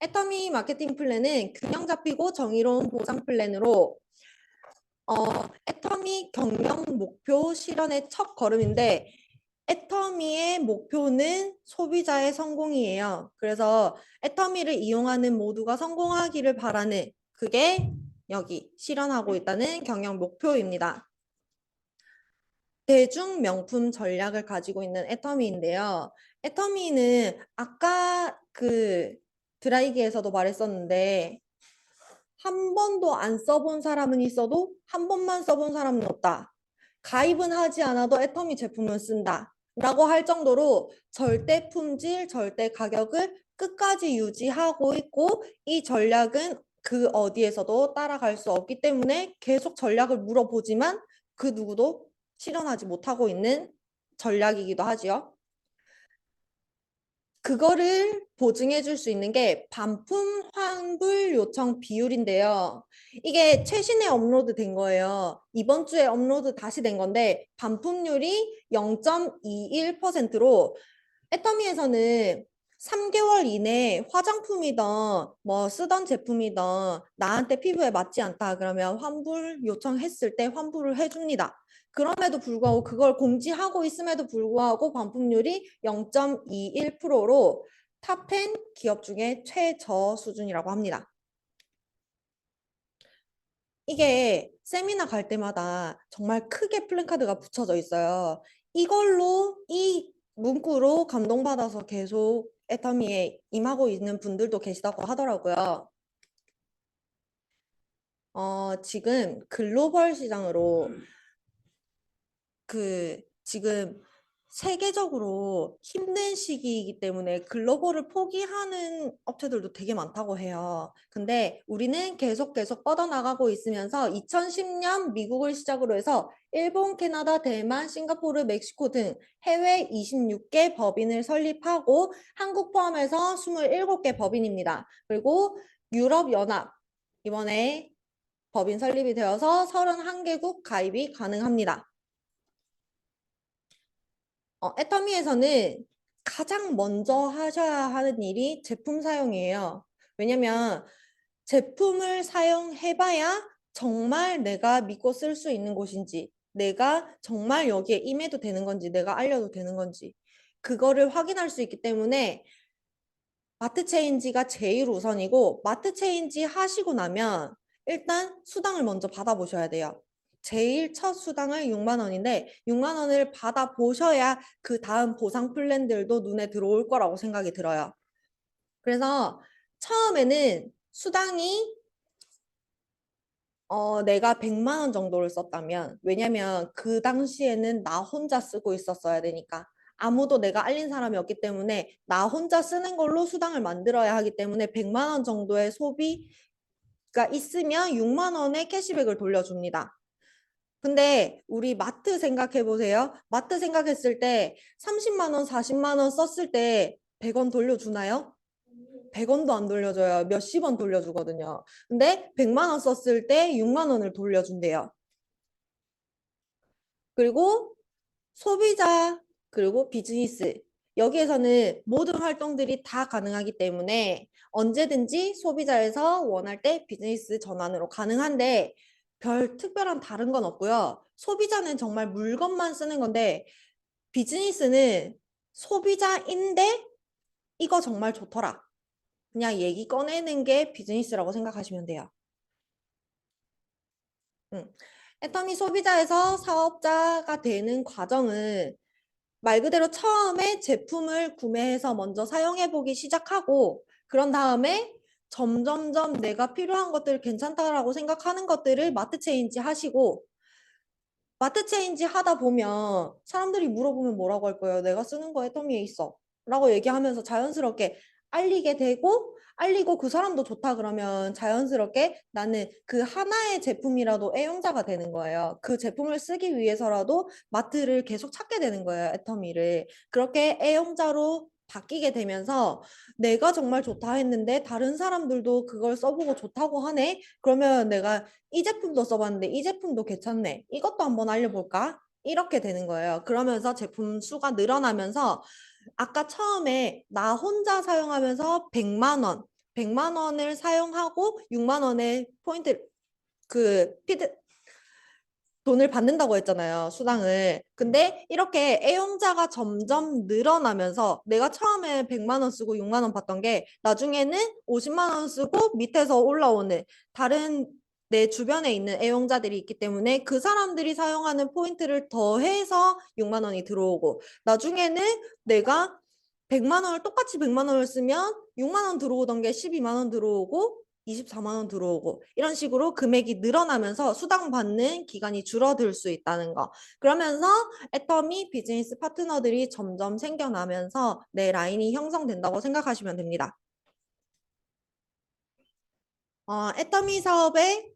애터미 마케팅 플랜은 균형 잡히고 정의로운 보상 플랜으로 애터미 경영 목표 실현의 첫 걸음인데 애터미의 목표는 소비자의 성공이에요. 그래서 애터미를 이용하는 모두가 성공하기를 바라는 그게 여기 실현하고 있다는 경영 목표입니다. 대중 명품 전략을 가지고 있는 애터미인데요. 애터미는 아까 그 드라이기에서도 말했었는데 한 번도 안 써본 사람은 있어도 한 번만 써본 사람은 없다. 가입은 하지 않아도 애터미 제품을 쓴다. 라고 할 정도로 절대 품질, 절대 가격을 끝까지 유지하고 있고 이 전략은 그 어디에서도 따라갈 수 없기 때문에 계속 전략을 물어보지만 그 누구도 실현하지 못하고 있는 전략이기도 하지요. 그거를 보증해 줄 수 있는 게 반품 환불 요청 비율인데요. 이게 최신에 업로드 된 거예요. 이번 주에 업로드 다시 된 건데 반품률이 0.21%로 애터미에서는 3개월 이내에 화장품이든 뭐 쓰던 제품이든 나한테 피부에 맞지 않다 그러면 환불 요청했을 때 환불을 해줍니다. 그럼에도 불구하고 그걸 공지하고 있음에도 불구하고 반품률이 0.21%로 탑10 기업 중에 최저 수준이라고 합니다. 이게 세미나 갈 때마다 정말 크게 플랜카드가 붙여져 있어요. 이걸로 이 문구로 감동받아서 계속 애터미에 임하고 있는 분들도 계시다고 하더라고요. 지금 글로벌 시장으로 지금 세계적으로 힘든 시기이기 때문에 글로벌을 포기하는 업체들도 되게 많다고 해요. 근데 우리는 계속 뻗어나가고 있으면서 2010년 미국을 시작으로 해서 일본, 캐나다, 대만, 싱가포르, 멕시코 등 해외 26개 법인을 설립하고 한국 포함해서 27개 법인입니다. 그리고 유럽연합 이번에 법인 설립이 되어서 31개국 가입이 가능합니다. 애터미에서는 가장 먼저 하셔야 하는 일이 제품 사용이에요. 왜냐면 제품을 사용해봐야 정말 내가 믿고 쓸 수 있는 곳인지, 내가 정말 여기에 임해도 되는 건지, 내가 알려도 되는 건지, 그거를 확인할 수 있기 때문에 마트 체인지가 제일 우선이고, 마트 체인지 하시고 나면 일단 수당을 먼저 받아보셔야 돼요. 제일 첫 수당을 6만 원인데 6만 원을 받아보셔야 그 다음 보상 플랜들도 눈에 들어올 거라고 생각이 들어요. 그래서 처음에는 수당이 내가 100만 원 정도를 썼다면 왜냐면 그 당시에는 나 혼자 쓰고 있었어야 되니까 아무도 내가 알린 사람이 없기 때문에 나 혼자 쓰는 걸로 수당을 만들어야 하기 때문에 100만 원 정도의 소비가 있으면 6만 원의 캐시백을 돌려줍니다. 근데 우리 마트 생각해 보세요. 마트 생각했을 때 30만 원, 40만 원 썼을 때 100원 돌려주나요? 100원도 안 돌려줘요. 몇십 원 돌려주거든요. 근데 100만 원 썼을 때 6만 원을 돌려준대요. 그리고 소비자, 그리고 비즈니스. 여기에서는 모든 활동들이 다 가능하기 때문에 언제든지 소비자에서 원할 때 비즈니스 전환으로 가능한데 별 특별한 다른 건 없고요. 소비자는 정말 물건만 쓰는 건데 비즈니스는 소비자인데 이거 정말 좋더라. 그냥 얘기 꺼내는 게 비즈니스라고 생각하시면 돼요. 애터미 소비자에서 사업자가 되는 과정은 말 그대로 처음에 제품을 구매해서 먼저 사용해보기 시작하고 그런 다음에 점점점 내가 필요한 것들 괜찮다라고 생각하는 것들을 마트 체인지 하시고 마트 체인지 하다 보면 사람들이 물어보면 뭐라고 할 거예요? 내가 쓰는 거 애터미에 있어 라고 얘기하면서 자연스럽게 알리게 되고 알리고 그 사람도 좋다 그러면 자연스럽게 나는 그 하나의 제품이라도 애용자가 되는 거예요. 그 제품을 쓰기 위해서라도 마트를 계속 찾게 되는 거예요. 애터미를. 그렇게 애용자로 바뀌게 되면서 내가 정말 좋다 했는데 다른 사람들도 그걸 써보고 좋다고 하네? 그러면 내가 이 제품도 써봤는데 이 제품도 괜찮네. 이것도 한번 알려볼까? 이렇게 되는 거예요. 그러면서 제품 수가 늘어나면서 아까 처음에 나 혼자 사용하면서 100만 원을 사용하고 6만 원의 포인트 돈을 받는다고 했잖아요. 수당을. 근데 이렇게 애용자가 점점 늘어나면서 내가 처음에 100만 원 쓰고 6만 원 받던 게 나중에는 50만 원 쓰고 밑에서 올라오는 다른 내 주변에 있는 애용자들이 있기 때문에 그 사람들이 사용하는 포인트를 더해서 6만 원이 들어오고 나중에는 내가 100만 원을 똑같이 100만 원을 쓰면 6만 원 들어오던 게 12만 원 들어오고 24만 원 들어오고 이런 식으로 금액이 늘어나면서 수당 받는 기간이 줄어들 수 있다는 거. 그러면서 애터미 비즈니스 파트너들이 점점 생겨나면서 내 라인이 형성된다고 생각하시면 됩니다. 애터미 사업의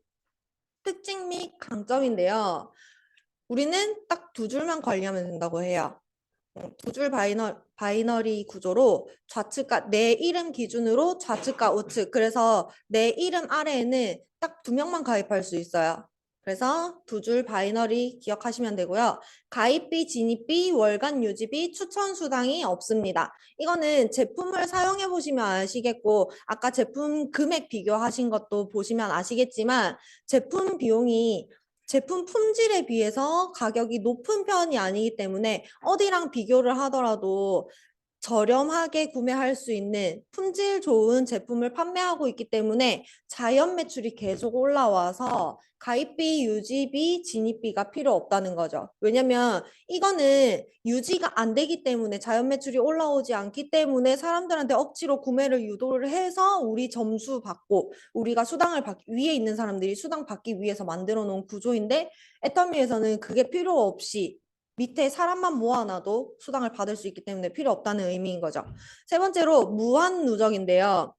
특징 및 강점인데요. 우리는 딱 두 줄만 관리하면 된다고 해요. 두 줄 바이너리 구조로 좌측과 내 이름 기준으로 좌측과 우측. 그래서 내 이름 아래에는 딱 두 명만 가입할 수 있어요. 그래서 두 줄 바이너리 기억하시면 되고요. 가입비, 진입비, 월간 유지비, 추천 수당이 없습니다. 이거는 제품을 사용해 보시면 아시겠고 아까 제품 금액 비교하신 것도 보시면 아시겠지만 제품 비용이 제품 품질에 비해서 가격이 높은 편이 아니기 때문에 어디랑 비교를 하더라도 저렴하게 구매할 수 있는 품질 좋은 제품을 판매하고 있기 때문에 자연 매출이 계속 올라와서 가입비, 유지비, 진입비가 필요 없다는 거죠. 왜냐면 이거는 유지가 안 되기 때문에 자연 매출이 올라오지 않기 때문에 사람들한테 억지로 구매를 유도를 해서 우리 점수 받고 우리가 수당을 받기 위에 있는 사람들이 수당 받기 위해서 만들어 놓은 구조인데 애터미에서는 그게 필요 없이 밑에 사람만 모아놔도 수당을 받을 수 있기 때문에 필요 없다는 의미인 거죠. 세 번째로 무한 누적인데요.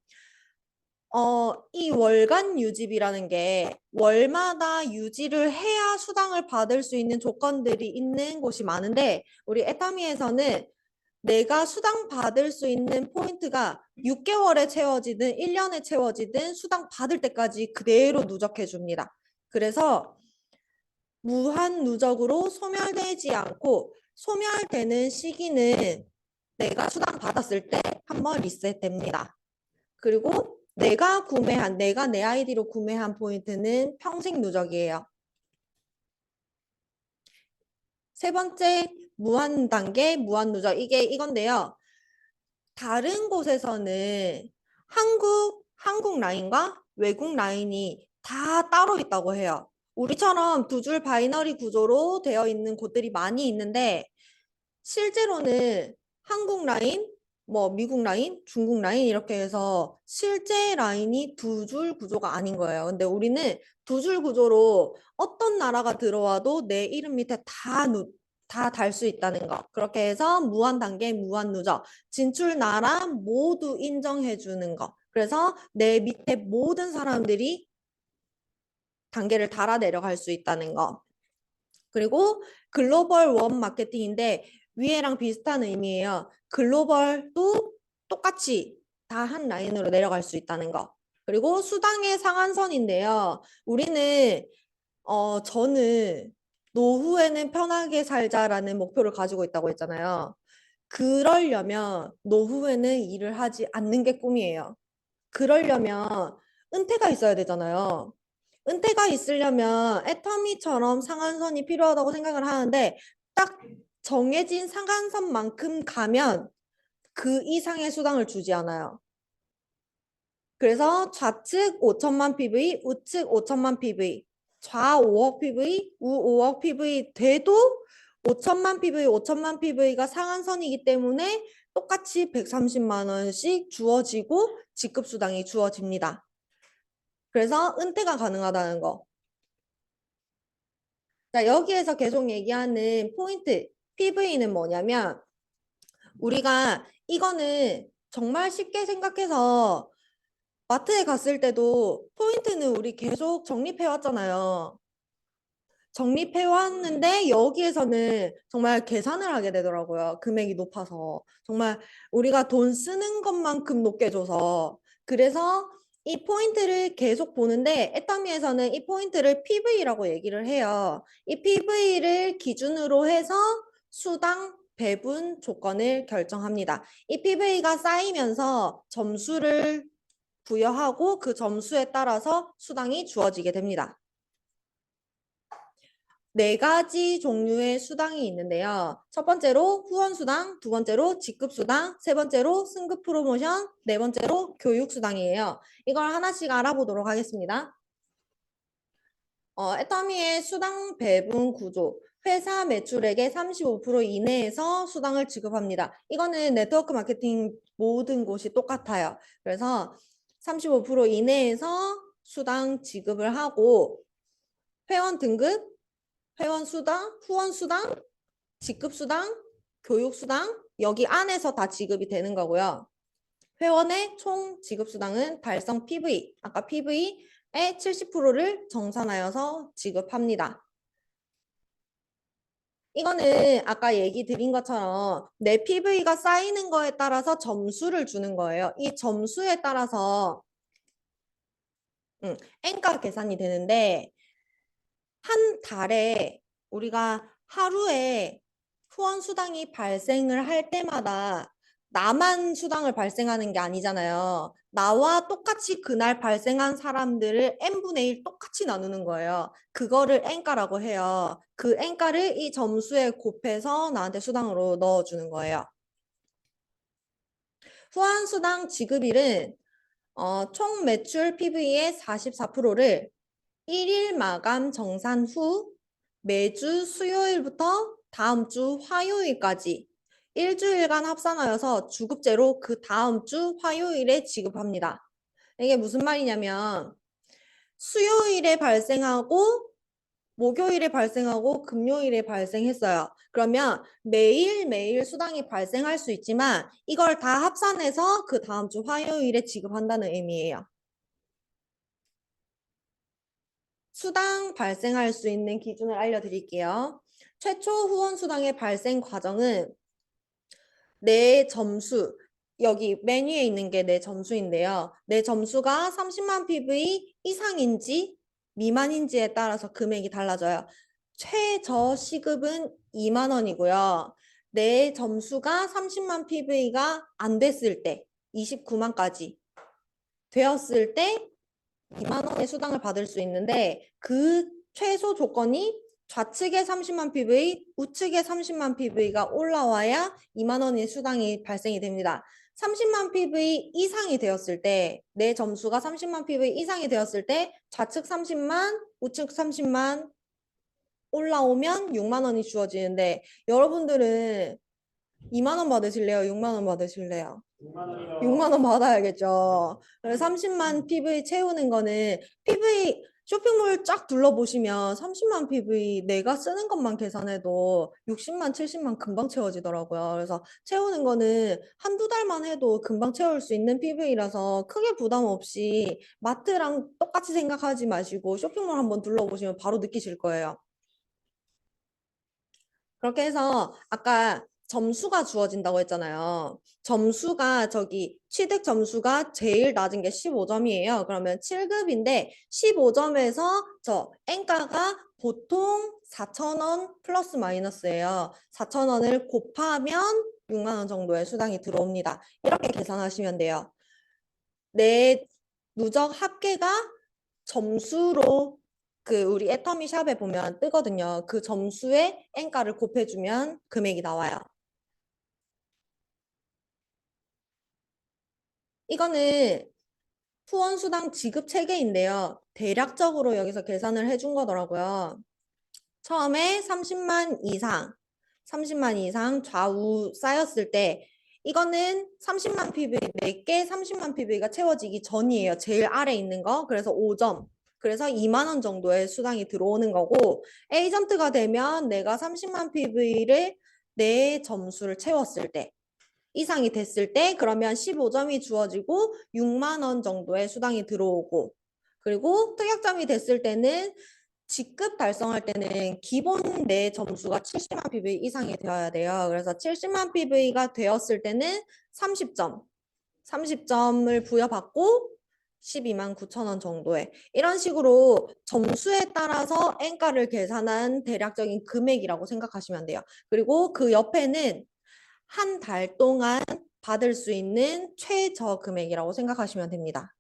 이 월간 유지비라는 게 월마다 유지를 해야 수당을 받을 수 있는 조건들이 있는 곳이 많은데 우리 애터미에서는 내가 수당 받을 수 있는 포인트가 6개월에 채워지든 1년에 채워지든 수당 받을 때까지 그대로 누적해 줍니다. 그래서 무한 누적으로 소멸되지 않고 소멸되는 시기는 내가 수당 받았을 때 한번 리셋됩니다. 그리고 내가 내 아이디로 구매한 포인트는 평생 누적이에요. 세 번째 무한 단계, 무한 누적 이건데요. 다른 곳에서는 한국 라인과 외국 라인이 다 따로 있다고 해요. 우리처럼 두 줄 바이너리 구조로 되어 있는 곳들이 많이 있는데 실제로는 한국 라인, 미국 라인, 중국 라인 이렇게 해서 실제 라인이 두 줄 구조가 아닌 거예요. 근데 우리는 두 줄 구조로 어떤 나라가 들어와도 내 이름 밑에 다 달 수 있다는 거. 그렇게 해서 무한 단계, 무한 누적, 진출 나라 모두 인정해 주는 거. 그래서 내 밑에 모든 사람들이 단계를 달아 내려갈 수 있다는 거. 그리고 글로벌 원 마케팅인데 위에랑 비슷한 의미예요. 글로벌도 똑같이 다 한 라인으로 내려갈 수 있다는 거. 그리고 수당의 상한선인데요. 저는 노후에는 편하게 살자라는 목표를 가지고 있다고 했잖아요. 그러려면 노후에는 일을 하지 않는 게 꿈이에요. 그러려면 은퇴가 있어야 되잖아요. 은퇴가 있으려면 애터미처럼 상한선이 필요하다고 생각을 하는데 딱 정해진 상한선만큼 가면 그 이상의 수당을 주지 않아요. 그래서 좌측 5천만 PV, 우측 5천만 PV, 좌 5억 PV, 우 5억 PV 돼도 5천만 PV, 5천만 PV가 상한선이기 때문에 똑같이 130만 원씩 주어지고 직급수당이 주어집니다. 그래서 은퇴가 가능하다는 거. 자, 여기에서 계속 얘기하는 포인트, PV는 뭐냐면 우리가 이거는 정말 쉽게 생각해서 마트에 갔을 때도 포인트는 우리 계속 적립해 왔잖아요. 적립해 왔는데 여기에서는 정말 계산을 하게 되더라고요. 금액이 높아서. 정말 우리가 돈 쓰는 것만큼 높게 줘서. 그래서 이 포인트를 계속 보는데 애터미에서는 이 포인트를 PV라고 얘기를 해요. 이 PV를 기준으로 해서 수당 배분 조건을 결정합니다. 이 PV가 쌓이면서 점수를 부여하고 그 점수에 따라서 수당이 주어지게 됩니다. 4가지 종류의 수당이 있는데요. 첫 번째로 후원수당, 두 번째로 직급수당, 세 번째로 승급 프로모션, 네 번째로 교육수당이에요. 이걸 하나씩 알아보도록 하겠습니다. 애터미의 수당 배분 구조. 회사 매출액의 35% 이내에서 수당을 지급합니다. 이거는 네트워크 마케팅 모든 곳이 똑같아요. 그래서 35% 이내에서 수당 지급을 하고 회원 등급, 회원 수당, 후원 수당, 직급 수당, 교육 수당 여기 안에서 다 지급이 되는 거고요. 회원의 총 지급 수당은 달성 PV, 아까 PV의 70%를 정산하여서 지급합니다. 이거는 아까 얘기 드린 것처럼 내 PV가 쌓이는 거에 따라서 점수를 주는 거예요. 이 점수에 따라서 N가 계산이 되는데 한 달에 우리가 하루에 후원 수당이 발생을 할 때마다 나만 수당을 발생하는 게 아니잖아요. 나와 똑같이 그날 발생한 사람들을 n분의 1 똑같이 나누는 거예요. 그거를 N가라고 해요. 그 N가를 이 점수에 곱해서 나한테 수당으로 넣어주는 거예요. 후원 수당 지급일은 총 매출 PV의 44%를 1일 마감 정산 후 매주 수요일부터 다음 주 화요일까지 일주일간 합산하여서 주급제로 그 다음 주 화요일에 지급합니다. 이게 무슨 말이냐면 수요일에 발생하고 목요일에 발생하고 금요일에 발생했어요. 그러면 매일매일 수당이 발생할 수 있지만 이걸 다 합산해서 그 다음 주 화요일에 지급한다는 의미예요. 수당 발생할 수 있는 기준을 알려드릴게요. 최초 후원 수당의 발생 과정은 내 점수, 여기 메뉴에 있는 게 내 점수인데요. 내 점수가 30만 PV 이상인지 미만인지에 따라서 금액이 달라져요. 최저 시급은 2만 원이고요. 내 점수가 30만 PV가 안 됐을 때, 29만까지 되었을 때 2만 원의 수당을 받을 수 있는데 그 최소 조건이 좌측에 30만 PV, 우측에 30만 PV가 올라와야 2만 원의 수당이 발생이 됩니다. 30만 PV 이상이 되었을 때, 내 점수가 30만 PV 이상이 되었을 때 좌측 30만, 우측 30만 올라오면 6만 원이 주어지는데 여러분들은 2만 원 받으실래요? 6만 원 받으실래요? 6만 원 받아야겠죠. 그래서 30만 PV 채우는 거는 PV 쇼핑몰 쫙 둘러보시면 30만 PV 내가 쓰는 것만 계산해도 60만, 70만 금방 채워지더라고요. 그래서 채우는 거는 한두 달만 해도 금방 채울 수 있는 PV라서 크게 부담 없이 마트랑 똑같이 생각하지 마시고 쇼핑몰 한번 둘러보시면 바로 느끼실 거예요. 그렇게 해서 아까 점수가 주어진다고 했잖아요. 점수가 저기 취득 점수가 제일 낮은 게 15점이에요. 그러면 7급인데 15점에서 저 N가가 보통 4,000원 플러스 마이너스예요. 4,000원을 곱하면 6만 원 정도의 수당이 들어옵니다. 이렇게 계산하시면 돼요. 내 누적 합계가 점수로 그 우리 애터미 샵에 보면 뜨거든요. 그 점수에 N가를 곱해주면 금액이 나와요. 이거는 후원수당 지급 체계인데요. 대략적으로 여기서 계산을 해준 거더라고요. 처음에 30만 이상 좌우 쌓였을 때 이거는 30만 PV, 4개 30만 PV가 채워지기 전이에요. 제일 아래 있는 거. 그래서 5점. 그래서 2만 원 정도의 수당이 들어오는 거고 에이전트가 되면 내가 30만 PV를 내 점수를 채웠을 때 이상이 됐을 때 그러면 15점이 주어지고 6만 원 정도의 수당이 들어오고 그리고 특약점이 됐을 때는 직급 달성할 때는 기본 내 점수가 70만 PV 이상이 되어야 돼요. 그래서 70만 PV가 되었을 때는 30점을 부여받고 12만 9천 원 정도에 이런 식으로 점수에 따라서 N가를 계산한 대략적인 금액이라고 생각하시면 돼요. 그리고 그 옆에는 한 달 동안 받을 수 있는 최저 금액이라고 생각하시면 됩니다.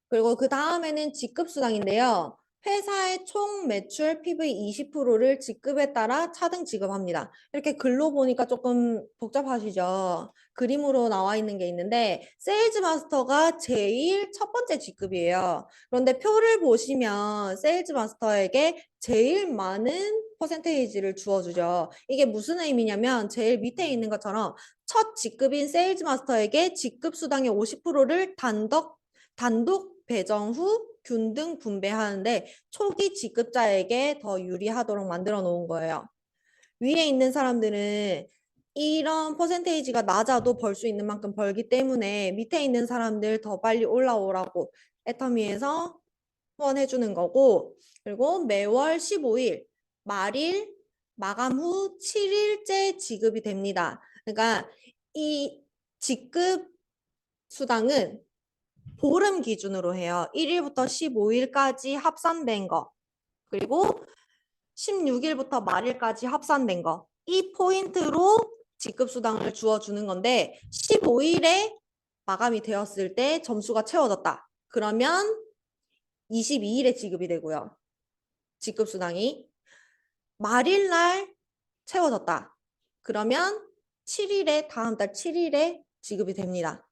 그리고 그 다음에는 직급수당인데요. 회사의 총 매출 PV 20%를 직급에 따라 차등 지급합니다. 이렇게 글로 보니까 조금 복잡하시죠? 그림으로 나와 있는 게 있는데 세일즈 마스터가 제일 첫 번째 직급이에요. 그런데 표를 보시면 세일즈 마스터에게 제일 많은 퍼센테이지를 주어주죠. 이게 무슨 의미냐면 제일 밑에 있는 것처럼 첫 직급인 세일즈 마스터에게 직급 수당의 50%를 단독 배정 후 균등 분배하는데 초기 지급자에게 더 유리하도록 만들어 놓은 거예요. 위에 있는 사람들은 이런 퍼센테이지가 낮아도 벌 수 있는 만큼 벌기 때문에 밑에 있는 사람들 더 빨리 올라오라고 애터미에서 후원해주는 거고, 그리고 매월 15일, 말일, 마감 후 7일째 지급이 됩니다. 그러니까 이 지급 수당은 보름 기준으로 해요. 1일부터 15일까지 합산된 거, 그리고 16일부터 말일까지 합산된 거. 이 포인트로 지급 수당을 주어주는 건데 15일에 마감이 되었을 때 점수가 채워졌다. 그러면 22일에 지급이 되고요. 지급 수당이 말일날 채워졌다. 그러면 7일에 다음 달 7일에 지급이 됩니다.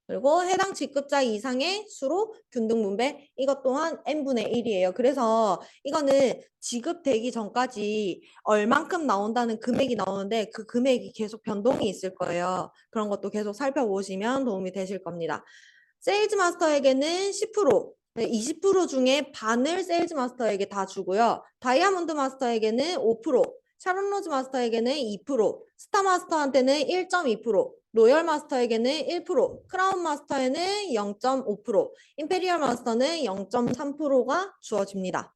그리고 해당 지급자 이상의 수로 균등 분배, 이것 또한 n분의 1이에요. 그래서 이거는 지급되기 전까지 얼만큼 나온다는 금액이 나오는데 그 금액이 계속 변동이 있을 거예요. 그런 것도 계속 살펴보시면 도움이 되실 겁니다. 세일즈 마스터에게는 10%, 20% 중에 반을 세일즈 마스터에게 다 주고요. 다이아몬드 마스터에게는 5%, 샤론 로즈 마스터에게는 2%, 스타 마스터한테는 1.2%, 로열 마스터에게는 1%, 크라운 마스터에는 0.5%, 임페리얼 마스터는 0.3%가 주어집니다.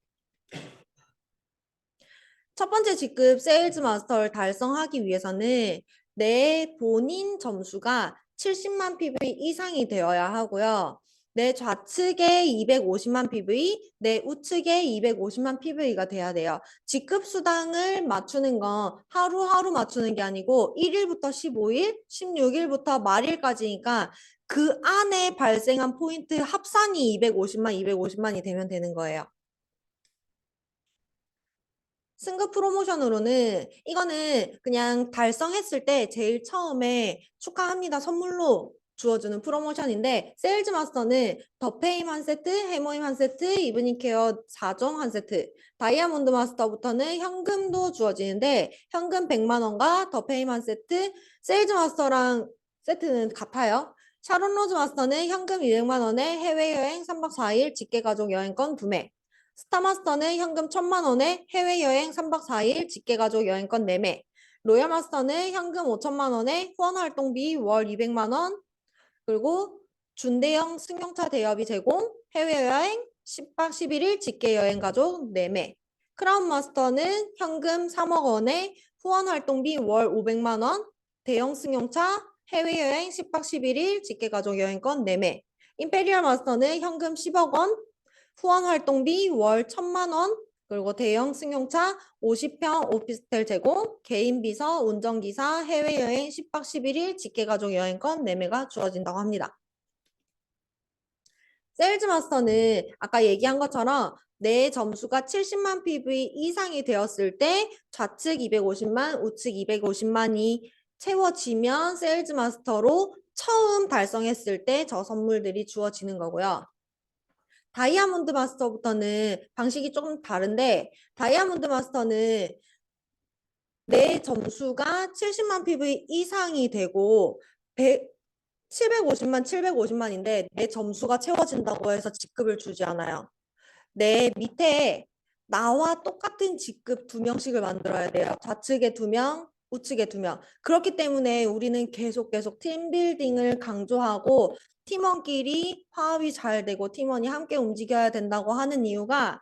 첫 번째 직급 세일즈 마스터를 달성하기 위해서는 내 본인 점수가 70만 PV 이상이 되어야 하고요. 내 좌측에 250만 PV, 내 우측에 250만 PV가 돼야 돼요. 직급 수당을 맞추는 건 하루하루 맞추는 게 아니고 1일부터 15일, 16일부터 말일까지니까 그 안에 발생한 포인트 합산이 250만이 되면 되는 거예요. 승급 프로모션으로는 이거는 그냥 달성했을 때 제일 처음에 축하합니다 선물로 주어주는 프로모션인데 세일즈 마스터는 더페임 한 세트, 해모임 한 세트, 이브닝 케어 4종 한 세트, 다이아몬드 마스터부터는 현금도 주어지는데 현금 100만 원과 더페임 한 세트, 세일즈 마스터랑 세트는 같아요. 샤론 로즈 마스터는 현금 200만 원에 해외여행 3박 4일 직계가족 여행권 2매, 스타마스터는 현금 1,000만 원에 해외여행 3박 4일 직계가족 여행권 4매, 로얄마스터는 현금 5천만 원에 후원활동비 월 200만 원, 그리고 준대형 승용차 대여비 제공, 해외여행 10박 11일 직계여행가족 4매, 크라운마스터는 현금 3억 원에 후원활동비 월 500만 원, 대형 승용차, 해외여행 10박 11일 직계가족 여행권 4매, 임페리얼 마스터는 현금 10억 원, 후원 활동비 월 1,000만 원, 그리고 대형 승용차 50평 오피스텔 제공, 개인 비서, 운전기사, 해외여행 10박 11일 직계가족 여행권 4매가 주어진다고 합니다. 세일즈 마스터는 아까 얘기한 것처럼 내 점수가 70만 PV 이상이 되었을 때 좌측 250만, 우측 250만이 채워지면 세일즈 마스터로 처음 달성했을 때 저 선물들이 주어지는 거고요. 다이아몬드 마스터부터는 방식이 조금 다른데 다이아몬드 마스터는 내 점수가 70만 PV 이상이 되고 750만인데 내 점수가 채워진다고 해서 직급을 주지 않아요. 내 밑에 나와 똑같은 직급 2명씩을 만들어야 돼요. 좌측에 2명, 우측에 2명. 그렇기 때문에 우리는 계속 팀빌딩을 강조하고 팀원끼리 화합이 잘 되고 팀원이 함께 움직여야 된다고 하는 이유가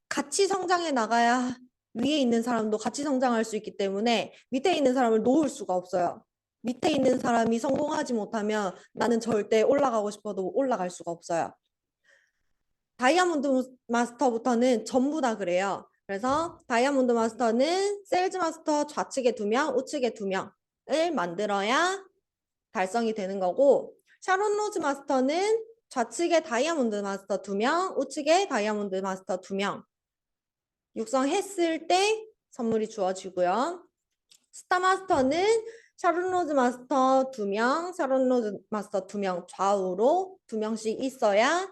같이 성장해 나가야 위에 있는 사람도 같이 성장할 수 있기 때문에 밑에 있는 사람을 놓을 수가 없어요. 밑에 있는 사람이 성공하지 못하면 나는 절대 올라가고 싶어도 올라갈 수가 없어요. 다이아몬드 마스터부터는 전부 다 그래요. 그래서 다이아몬드 마스터는 세일즈 마스터 좌측에 2명, 우측에 2명을 만들어야 달성이 되는 거고 샤론 로즈 마스터는 좌측에 다이아몬드 마스터 2명, 우측에 다이아몬드 마스터 2명 육성했을 때 선물이 주어지고요. 스타 마스터는 샤론 로즈 마스터 2명, 샤론 로즈 마스터 2명 좌우로 2명씩 있어야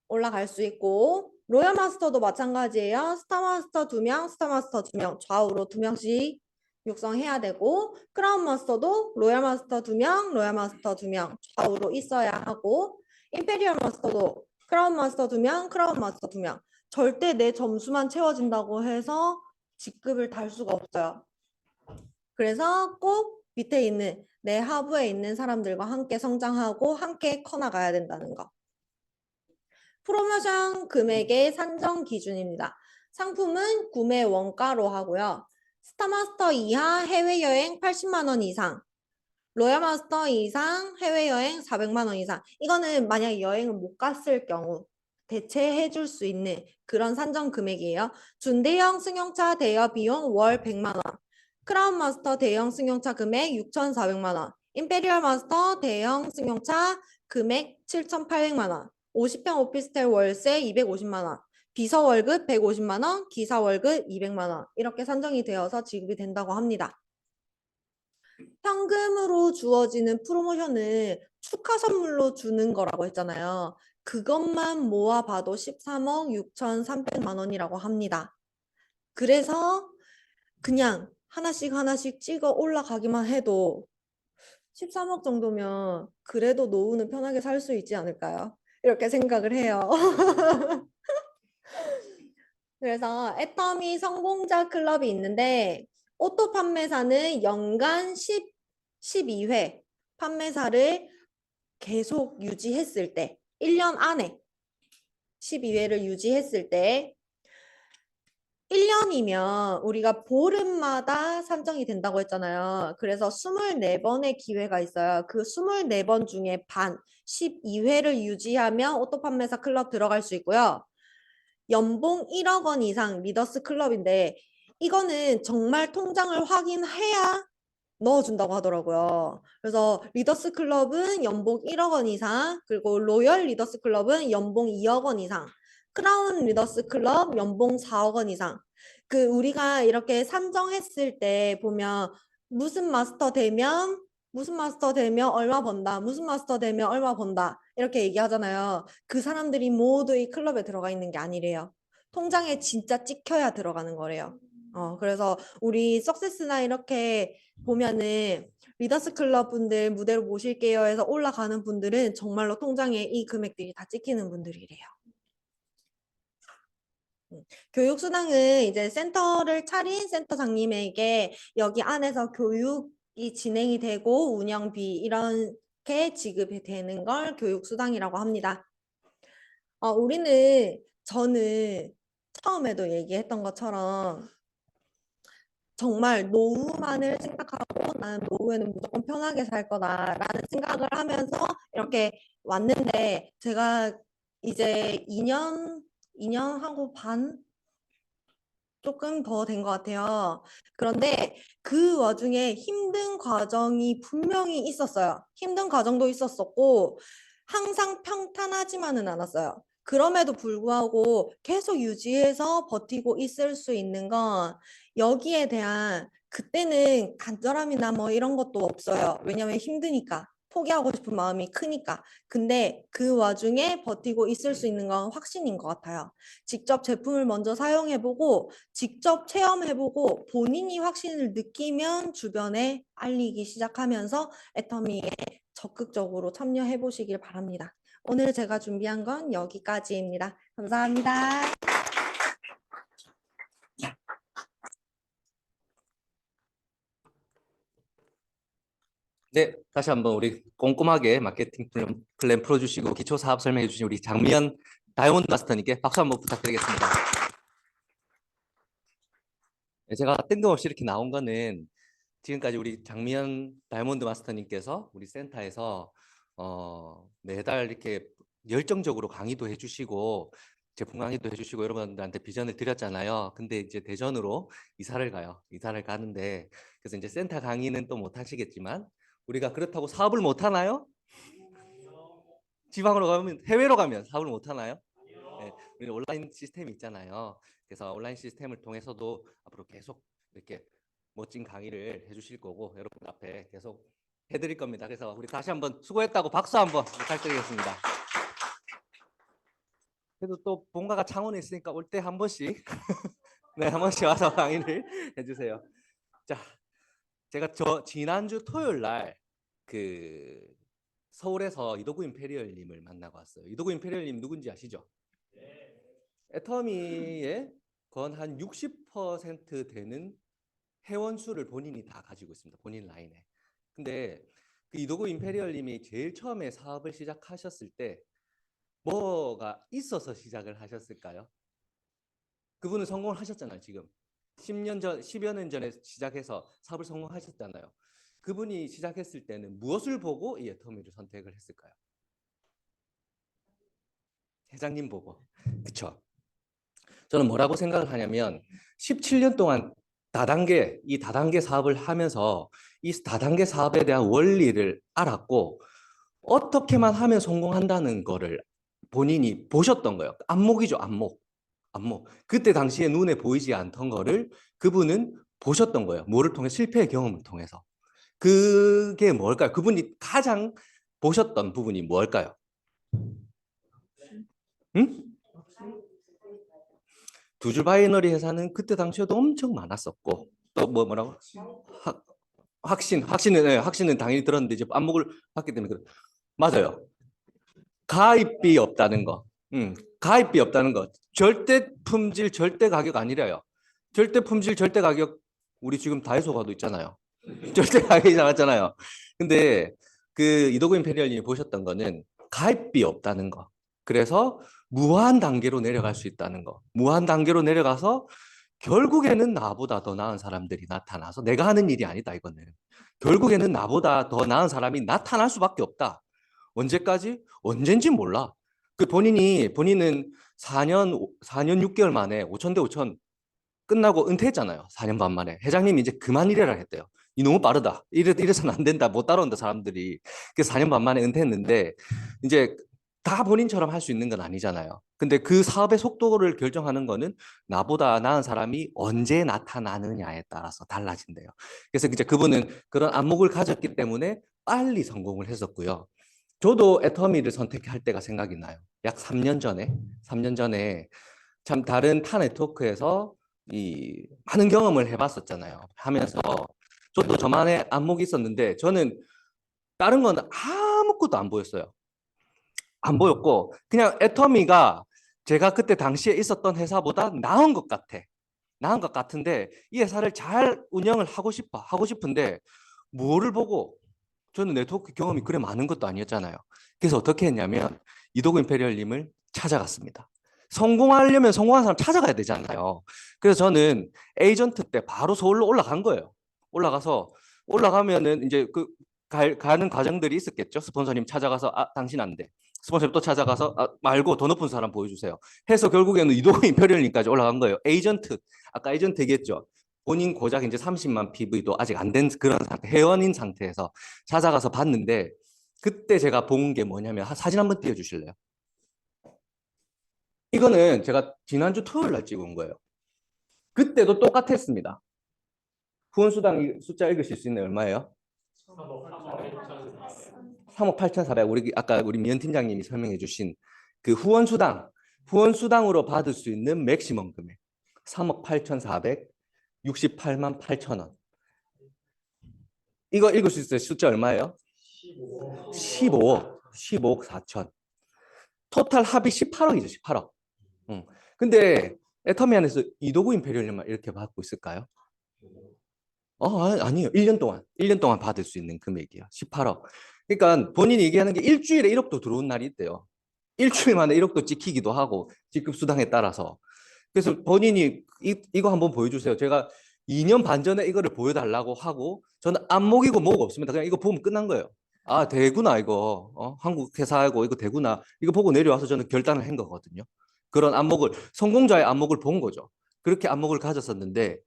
올라갈 수 있고 로얄 마스터도 마찬가지예요. 스타 마스터 2명, 스타 마스터 2명 좌우로 2명씩 육성해야 되고 크라운 마스터도 로얄 마스터 2명, 로얄 마스터 2명 좌우로 있어야 하고 임페리얼 마스터도 크라운 마스터 2명, 크라운 마스터 2명 절대 내 점수만 채워진다고 해서 직급을 달 수가 없어요. 그래서 꼭 밑에 있는 내 하부에 있는 사람들과 함께 성장하고 함께 커나가야 된다는 거. 프로모션 금액의 산정 기준입니다. 상품은 구매 원가로 하고요. 스타마스터 이하 해외여행 80만 원 이상, 로얄마스터 이상 해외여행 400만 원 이상. 이거는 만약 여행을 못 갔을 경우 대체해 줄 수 있는 그런 산정 금액이에요. 준대형 승용차 대여 비용 월 100만 원. 크라운 마스터 대형 승용차 금액 6,400만 원. 임페리얼 마스터 대형 승용차 금액 7,800만 원. 50평 오피스텔 월세 250만 원. 비서 월급 150만 원, 기사 월급 200만 원. 이렇게 산정이 되어서 지급이 된다고 합니다. 현금으로 주어지는 프로모션은 축하 선물로 주는 거라고 했잖아요. 그것만 모아봐도 13억 6,300만 원이라고 합니다. 그래서 그냥 하나씩 하나씩 찍어 올라가기만 해도 13억 정도면 그래도 노후는 편하게 살 수 있지 않을까요? 이렇게 생각을 해요. 그래서 애터미 성공자 클럽이 있는데 오토 판매사는 연간 12회 판매사를 계속 유지했을 때 1년 안에 12회를 유지했을 때 1년이면 우리가 보름마다 산정이 된다고 했잖아요. 그래서 24번의 기회가 있어요. 그 24번 중에 반 12회를 유지하면 오토 판매사 클럽 들어갈 수 있고요. 연봉 1억 원 이상 리더스 클럽인데 이거는 정말 통장을 확인해야 넣어준다고 하더라고요. 그래서 리더스 클럽은 연봉 1억 원 이상, 그리고 로열 리더스 클럽은 연봉 2억 원 이상, 크라운 리더스 클럽 연봉 4억 원 이상. 그 우리가 이렇게 산정했을 때 보면 무슨 마스터 되면 얼마 번다. 무슨 마스터 되면 얼마 번다. 이렇게 얘기하잖아요. 그 사람들이 모두 이 클럽에 들어가 있는 게 아니래요. 통장에 진짜 찍혀야 들어가는 거래요. 그래서 우리 석세스나 이렇게 보면은 리더스 클럽 분들 무대로 모실게요 해서 올라가는 분들은 정말로 통장에 이 금액들이 다 찍히는 분들이래요. 교육수당은 이제 센터를 차린 센터장님에게 여기 안에서 교육이 진행이 되고 운영비 이렇게 지급이 되는 걸 교육수당이라고 합니다. 저는 처음에도 얘기했던 것처럼 정말 노후만을 생각하고 나는 노후에는 무조건 편하게 살 거다라는 생각을 하면서 이렇게 왔는데 제가 이제 2년 하고 반? 조금 더 된 것 같아요. 그런데 그 와중에 힘든 과정이 분명히 있었어요. 힘든 과정도 있었었고 항상 평탄하지만은 않았어요. 그럼에도 불구하고 계속 유지해서 버티고 있을 수 있는 건 여기에 대한 그때는 간절함이나 뭐 이런 것도 없어요. 왜냐면 힘드니까. 포기하고 싶은 마음이 크니까. 근데 그 와중에 버티고 있을 수 있는 건 확신인 것 같아요. 직접 제품을 먼저 사용해보고 직접 체험해보고 본인이 확신을 느끼면 주변에 알리기 시작하면서 애터미에 적극적으로 참여해보시길 바랍니다. 오늘 제가 준비한 건 여기까지입니다. 감사합니다. 네, 다시 한번 우리 꼼꼼하게 마케팅 플랜 풀어주시고 기초 사업 설명해 주신 우리 장미연 다이아몬드 마스터님께 박수 한번 부탁드리겠습니다. 네, 제가 뜬금없이 이렇게 나온 거는 지금까지 우리 장미연 다이아몬드 마스터님께서 우리 센터에서 매달 이렇게 열정적으로 강의도 해주시고 제품 강의도 해주시고 여러분들한테 비전을 드렸잖아요. 근데 이제 대전으로 이사를 가요. 이사를 가는데 그래서 이제 센터 강의는 또 못 하시겠지만 우리가 그렇다고 사업을 못 하나요? 지방으로 가면 해외로 가면 사업을 못 하나요? 네, 우리 온라인 시스템이 있잖아요. 그래서 온라인 시스템을 통해서도 앞으로 계속 이렇게 멋진 강의를 해주실 거고 여러분 앞에 계속 해드릴 겁니다. 그래서 우리 다시 한번 수고했다고 박수 한번 부탁드리겠습니다. 그래도 또 본가가 창원에 있으니까 올 때 한 번씩 네, 한 번씩 와서 강의를 해주세요. 자, 제가 지난주 토요일 날 그 서울에서 이도구 임페리얼님을 만나고 왔어요. 이도구 임페리얼님 누군지 아시죠? 애터미의 건 한 60% 되는 회원수를 본인이 다 가지고 있습니다. 본인 라인에. 근데 그 이도구 임페리얼님이 제일 처음에 사업을 시작하셨을 때 뭐가 있어서 시작을 하셨을까요? 그분은 성공을 하셨잖아요, 지금. 10년 전, 10여 년 전에 시작해서 사업을 성공하셨잖아요. 그분이 시작했을 때는 무엇을 보고 이 애터미를 선택을 했을까요? 회장님 보고. 그렇죠. 저는 뭐라고 생각을 하냐면 17년 동안 이 다단계 사업을 하면서 이 다단계 사업에 대한 원리를 알았고 어떻게만 하면 성공한다는 거를 본인이 보셨던 거예요. 안목이죠, 안목. 안목. 그때 당시에 눈에 보이지 않던 거를 그분은 보셨던 거예요. 뭐를 통해? 실패의 경험을 통해서. 그게 뭘까요? 그분이 가장 보셨던 부분이 뭘까요? 응? 두 줄 바이너리 회사는 그때 당시에도 엄청 많았었고 또 뭐라고? 확신은 당연히 들었는데 이제 안목을 봤기 때문에 맞아요. 가입비 없다는 거. 가입비 없다는 거. 절대 품질, 절대 가격 아니래요. 절대 품질, 절대 가격 우리 지금 다이소 가도 있잖아요. 절대 가격이 나왔잖아요. 근데 그 이도구 임페리얼님이 보셨던 거는 가입비 없다는 거. 그래서 무한 단계로 내려갈 수 있다는 거. 무한 단계로 내려가서 결국에는 나보다 더 나은 사람들이 나타나서 내가 하는 일이 아니다 이거는. 결국에는 나보다 더 나은 사람이 나타날 수밖에 없다. 언제까지? 언젠지 몰라. 본인은 4년 6개월 만에 5천 대 5천 끝나고 은퇴했잖아요. 4년 반 만에. 회장님이 이제 그만 일해라 했대요. 이 너무 빠르다. 이래서는 안 된다. 못 따라온다 사람들이. 그래서 4년 반 만에 은퇴했는데 이제 다 본인처럼 할 수 있는 건 아니잖아요. 근데 그 사업의 속도를 결정하는 거는 나보다 나은 사람이 언제 나타나느냐에 따라서 달라진대요. 그래서 이제 그분은 그런 안목을 가졌기 때문에 빨리 성공을 했었고요. 저도 애터미를 선택할 때가 생각이 나요. 약 3년 전에 참 다른 타 네트워크에서 이 많은 경험을 해봤었잖아요. 하면서 저도 저만의 안목이 있었는데 저는 다른 건 아무것도 안 보였어요. 안 보였고 그냥 애터미가 제가 그때 당시에 있었던 회사보다 나은 것 같아. 나은 것 같은데 이 회사를 잘 운영을 하고 싶은데 뭐를 보고 저는 네트워크 경험이 그래 많은 것도 아니었잖아요. 그래서 어떻게 했냐면 이도구 임페리얼님을 찾아갔습니다. 성공하려면 성공한 사람 찾아가야 되잖아요. 그래서 저는 에이전트 때 바로 서울로 올라간 거예요. 올라가면은 이제 가는 과정들이 있었겠죠. 스폰서님 찾아가서 당신 안 돼. 스폰서님 또 찾아가서 말고 더 높은 사람 보여주세요. 해서 결국에는 이도구 임페리얼님까지 올라간 거예요. 아까 에이전트 얘기했죠. 본인 고작 이제 30만 PV도 아직 안 된 그런 상태, 회원인 상태에서 찾아가서 봤는데 그때 제가 본 게 뭐냐면 사진 한번 띄워주실래요? 이거는 제가 지난주 토요일 날 찍은 거예요. 그때도 똑같았습니다. 후원수당 숫자 읽으실 수 있나요? 얼마예요? 3억 8,400. 아까 우리 미연 팀장님이 설명해 주신 그 후원수당으로 받을 수 있는 맥시멈 금액 3억 8,468만 8천 원. 이거 읽을 수 있어요? 숫자 얼마예요? 15억 4천. 토탈 합이 18억이죠, 18억. 근데 애터미 안에서 이도구 임페리얼만 이렇게 받고 있을까요? 아니에요. 1년 동안 받을 수 있는 금액이에요. 18억. 그러니까 본인이 얘기하는 게 일주일에 1억도 들어온 날이 있대요. 일주일 만에 1억도 찍히기도 하고 직급 수당에 따라서. 그래서 본인이 이거 한번 보여주세요. 제가 2년 반 전에 이거를 보여달라고 하고 저는 안목이고 뭐가 없습니다. 그냥 이거 보면 끝난 거예요. 되구나 이거. 한국 회사이고 이거 되구나. 이거 보고 내려와서 저는 결단을 한 거거든요. 그런 성공자의 안목을 본 거죠. 그렇게 안목을 가졌었는데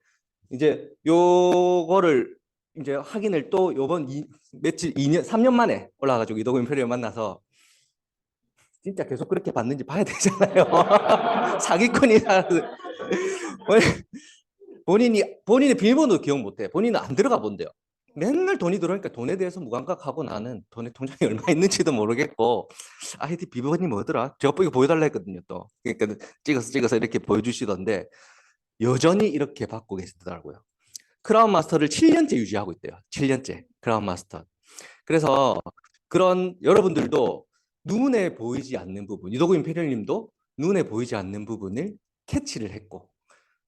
이제 요거를 이제 확인을 또 요번 3년 만에 올라가가지고 이도구 임페리얼 만나서 진짜 계속 그렇게 받는지 봐야 되잖아요. 사기꾼이 본인의 비밀번호도 기억 못해. 본인은 안 들어가 본대요. 맨날 돈이 들어오니까 돈에 대해서 무감각하고 나는 돈에 통장에 얼마 있는지도 모르겠고 하여튼 비밀번호이 뭐더라? 제가 이거 보여달라 했거든요. 또 그러니까 찍어서 이렇게 보여주시던데 여전히 이렇게 받고 계시더라고요. 크라운 마스터를 7년째 유지하고 있대요. 7년째 크라운 마스터. 그래서 그런 여러분들도 눈에 보이지 않는 부분, 이도구 임페리얼님도 눈에 보이지 않는 부분을 캐치를 했고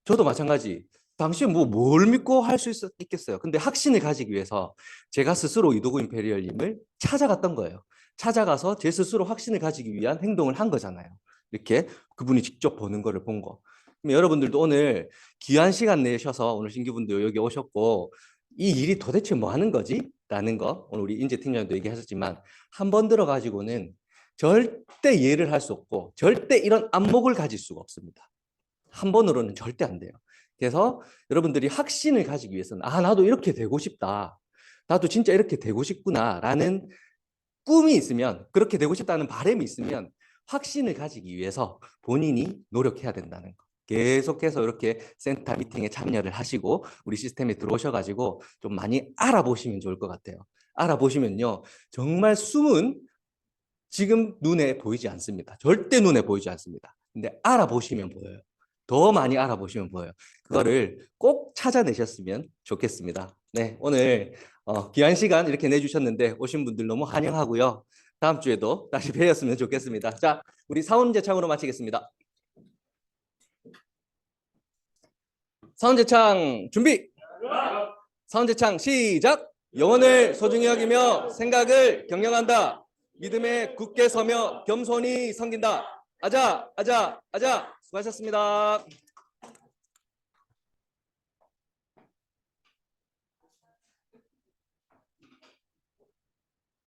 저도 마찬가지. 당시에 뭘 믿고 할 수 있겠어요. 근데 확신을 가지기 위해서 제가 스스로 이도구 임페리얼님을 찾아갔던 거예요. 찾아가서 제 스스로 확신을 가지기 위한 행동을 한 거잖아요. 이렇게 그분이 직접 보는 거를 본 거. 그럼 여러분들도 오늘 귀한 시간 내셔서 오늘 신규분들 여기 오셨고 이 일이 도대체 뭐 하는 거지? 라는 거 오늘 우리 인재 팀장도 얘기하셨지만 한 번 들어가지고는 절대 이해를 할 수 없고 절대 이런 안목을 가질 수가 없습니다. 한 번으로는 절대 안 돼요. 그래서 여러분들이 확신을 가지기 위해서는 아 나도 이렇게 되고 싶다. 나도 진짜 이렇게 되고 싶구나라는 꿈이 있으면 그렇게 되고 싶다는 바람이 있으면 확신을 가지기 위해서 본인이 노력해야 된다는 거. 계속해서 이렇게 센터 미팅에 참여를 하시고 우리 시스템에 들어오셔가지고 좀 많이 알아보시면 좋을 것 같아요. 알아보시면요. 정말 숨은 지금 눈에 보이지 않습니다. 절대 눈에 보이지 않습니다. 근데 알아보시면 보여요. 더 많이 알아보시면 보여요. 그거를 꼭 찾아내셨으면 좋겠습니다. 네, 오늘 귀한 시간 이렇게 내주셨는데 오신 분들 너무 환영하고요. 다음 주에도 다시 뵈었으면 좋겠습니다. 자, 우리 사원제창으로 마치겠습니다. 사원제창 준비! 사원제창 시작! 영혼을 소중히 여기며 생각을 경영한다. 믿음에 굳게 서며 겸손히 섬긴다. 아자, 아자, 아자. 수고하셨습니다.